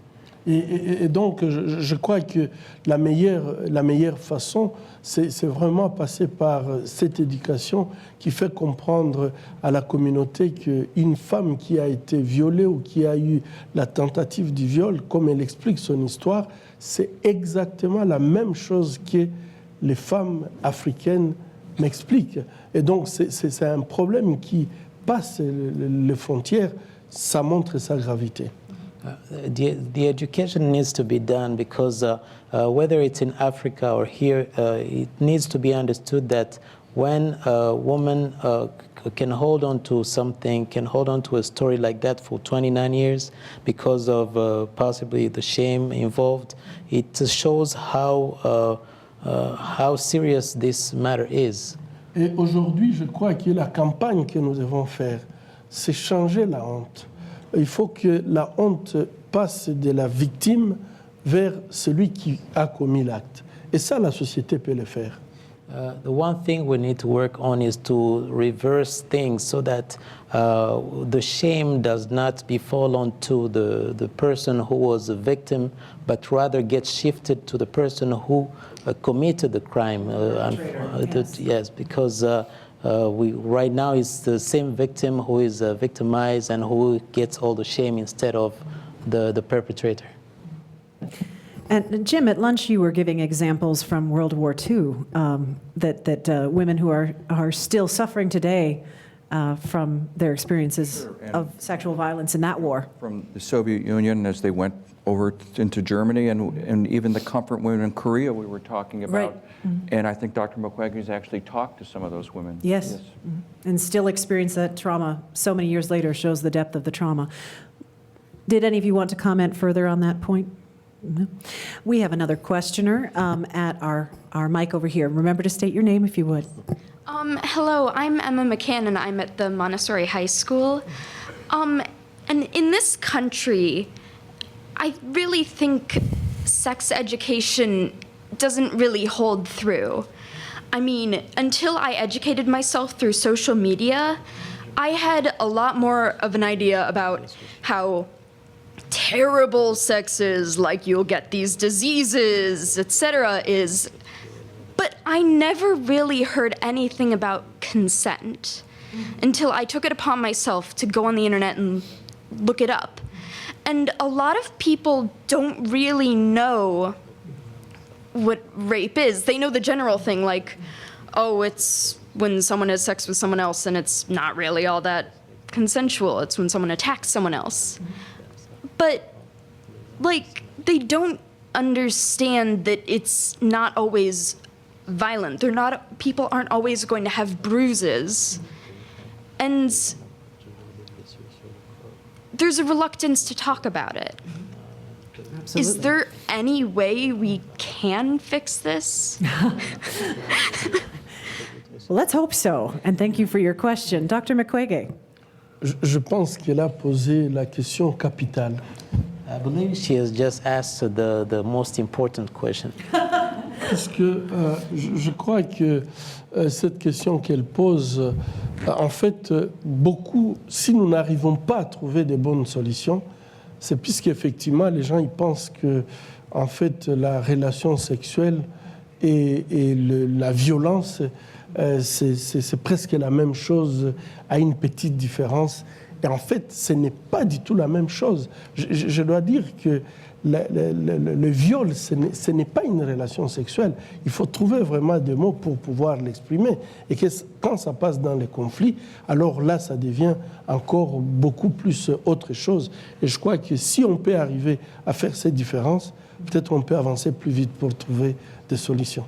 Speaker 3: Et donc, je crois que la meilleure façon, c'est vraiment passer par cette éducation qui fait comprendre à la communauté qu'une femme qui a été violée ou qui a eu la tentative du viol, comme elle explique son histoire, c'est exactement la même chose que les femmes africaines m'expliquent. Et donc, c'est un problème qui passe les frontières, ça montre sa gravité.
Speaker 4: The education needs to be done because whether it's in Africa or here, it needs to be understood that when a woman can hold on to something, can hold on to a story like that for 29 years because of possibly the shame involved, it shows how serious this matter is.
Speaker 3: Et aujourd'hui, je crois que la campagne que nous devons faire, c'est changer la honte. Il faut que la honte passe de la victime vers celui qui a commis l'acte. Et ça, la société peut le faire.
Speaker 4: The one thing we need to work on is to reverse things so that the shame does not befall onto the person who was a victim, but rather gets shifted to the person who committed the crime. Yes, because right now it's the same victim who is victimized and who gets all the shame instead of the perpetrator.
Speaker 2: And Jim, at lunch you were giving examples from World War II that women who are still suffering today from their experiences of sexual violence in that war.
Speaker 7: From the Soviet Union as they went over into Germany and even the comfort women in Korea we were talking about.
Speaker 2: Right. Mm-hmm.
Speaker 7: And I think Dr. Mukwege has actually talked to some of those women.
Speaker 2: Yes. Mm-hmm. And still experience that trauma so many years later shows the depth of the trauma. Did any of you want to comment further on that point? No. We have another questioner at our mic over here. Remember to state your name if you would.
Speaker 12: Hello, I'm Emma McCann and I'm at the Montessori High School. And in this country, I really think sex education doesn't really hold through. I mean, until I educated myself through social media, I had a lot more of an idea about how terrible sex is, like you'll get these diseases, etc. is. But I never really heard anything about consent until I took it upon myself to go on the internet and look it up. And a lot of people don't really know what rape is. They know the general thing, like, oh, it's when someone has sex with someone else and it's not really all that consensual. It's when someone attacks someone else. But, like, they don't understand that it's not always violent. People aren't always going to have bruises. And there's a reluctance to talk about it.
Speaker 2: Absolutely.
Speaker 12: Is there any way we can fix this?
Speaker 2: Well, let's hope so. And thank you for your question. Dr. Mukwege.
Speaker 3: Je pense qu'elle a posé la question capitale.
Speaker 4: I believe she has just asked the most important question.
Speaker 3: Parce que je crois que cette question qu'elle pose, en fait, beaucoup, si nous n'arrivons pas à trouver de bonnes solutions, c'est puisqu'effectivement, les gens ils pensent que, en fait, la relation sexuelle et la violence, c'est presque la même chose, à une petite différence. Et en fait, ce n'est pas du tout la même chose. Je dois dire que le viol, ce n'est pas une relation sexuelle. Il faut trouver vraiment des mots pour pouvoir l'exprimer. Et que quand ça passe dans les conflits, alors là, ça devient encore beaucoup plus autre chose. Et je crois que si on peut arriver à faire ces différences, peut-être on peut avancer plus vite pour trouver des solutions.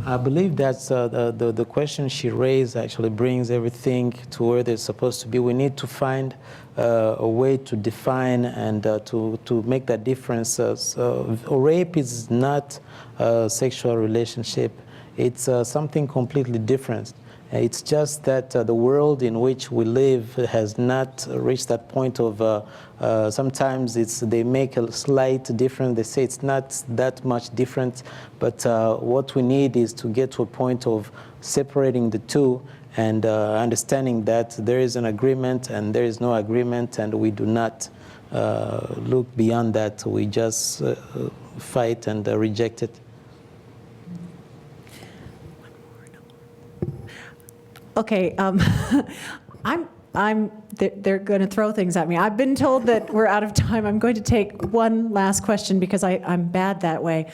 Speaker 4: I believe that's the question she raised actually brings everything to where they're supposed to be. We need to find a way to define and to make that difference. Rape is not a sexual relationship. It's something completely different. It's just that the world in which we live has not reached that point of, sometimes they make a slight difference. They say it's not that much different, but what we need is to get to a point of separating the two and understanding that there is an agreement and there is no agreement, and we do not look beyond that. We just fight and reject it.
Speaker 2: Okay, they're going to throw things at me. I've been told that we're out of time. I'm going to take one last question because I'm bad that way.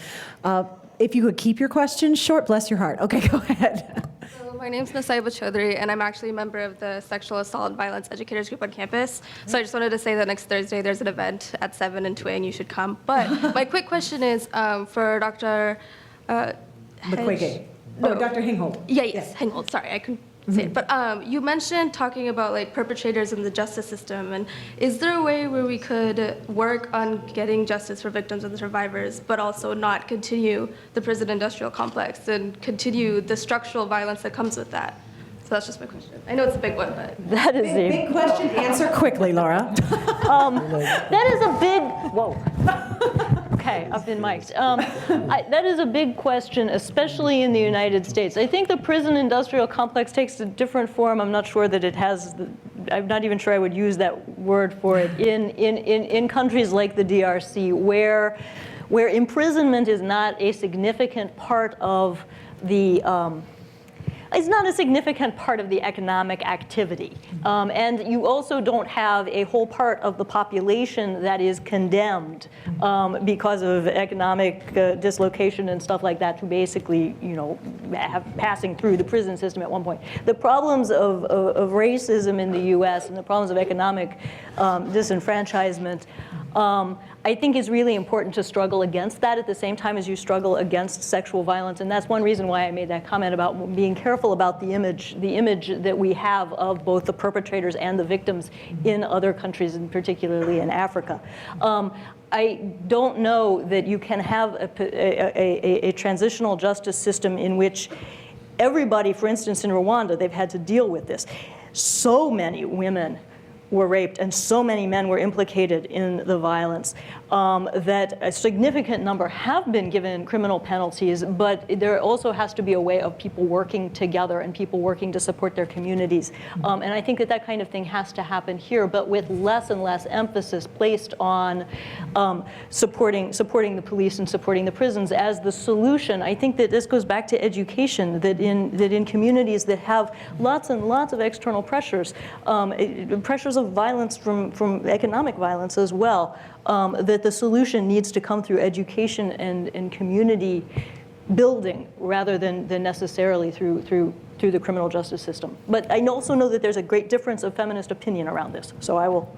Speaker 2: If you could keep your questions short, bless your heart. Okay, go ahead.
Speaker 13: So my name's Nasaiba Chaudhry, and I'm actually a member of the Sexual Assault and Violence Educators Group on campus. So I just wanted to say that next Thursday there's an event at 7 in Twing. You should come. But my quick question is for Dr.
Speaker 2: Mukwege. No, Dr. Hinghold.
Speaker 13: Yes, Hinghold. Sorry, I couldn't say it. But you mentioned talking about like perpetrators in the justice system, and is there a way where we could work on getting justice for victims and the survivors, but also not continue the prison industrial complex and continue the structural violence that comes with that? So that's just my question. I know it's a big one, but
Speaker 6: That is a
Speaker 2: Big question. Answer quickly, Laura.
Speaker 6: that is a big whoa. Okay, I've been mic'd. That is a big question, especially in the United States. I think the prison industrial complex takes a different form. I'm not sure that it has. I'm not even sure I would use that word for it in countries like the DRC, where imprisonment is not a significant part of the. It's not a significant part of the economic activity. And you also don't have a whole part of the population that is condemned because of economic dislocation and stuff like that to basically, passing through the prison system at one point. The problems of racism in the US and the problems of economic disenfranchisement I think it's really important to struggle against that at the same time as you struggle against sexual violence. And that's one reason why I made that comment about being careful about the image that we have of both the perpetrators and the victims in other countries, and particularly in Africa. I don't know that you can have a transitional justice system in which everybody, for instance, in Rwanda, they've had to deal with this. So many women were raped and so many men were implicated in the violence that a significant number have been given criminal penalties, but there also has to be a way of people working together and people working to support their communities. And I think that kind of thing has to happen here, but with less and less emphasis placed on supporting the police and supporting the prisons as the solution. I think that this goes back to education, that in communities that have lots and lots of external pressures, pressures of violence from economic violence as well, that the solution needs to come through education and community building rather than necessarily through the criminal justice system. But I also know that there's a great difference of feminist opinion around this, so I will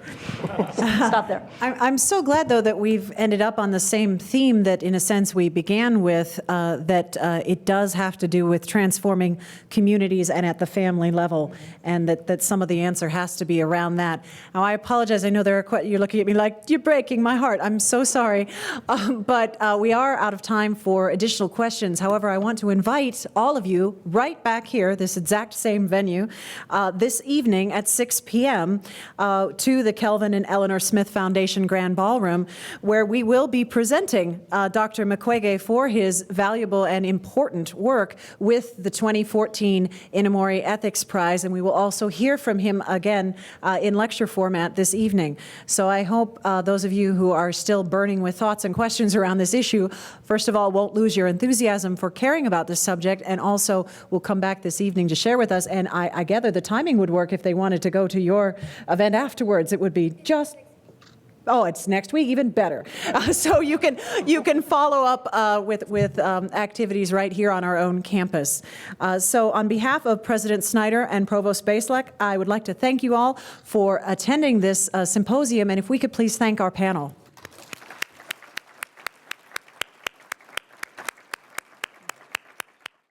Speaker 6: stop there.
Speaker 2: I'm so glad, though, that we've ended up on the same theme that, in a sense, we began with, that it does have to do with transforming communities and at the family level, and that some of the answer has to be around that. Now, I apologize. I know you're looking at me like, you're breaking my heart. I'm so sorry. But we are out of time for additional questions. However, I want to invite all of you right back here, this exact same venue, this evening at 6 p.m. To the Kelvin and Eleanor Smith Foundation Grand Ballroom, where we will be presenting Dr. Mukwege for his valuable and important work with the 2014 Inamori Ethics Prize, and we will also hear from him again in lecture format this evening. So I hope those of you who are still burning with thoughts and questions around this issue, first of all, won't lose your enthusiasm for caring about this subject, and also will come back this this evening to share with us. And I gather the timing would work if they wanted to go to your event afterwards. It would be just, oh, it's next week, even better. So you can follow up with activities right here on our own campus. So on behalf of President Snyder and Provost Baselak, I would like to thank you all for attending this symposium. And if we could please thank our panel.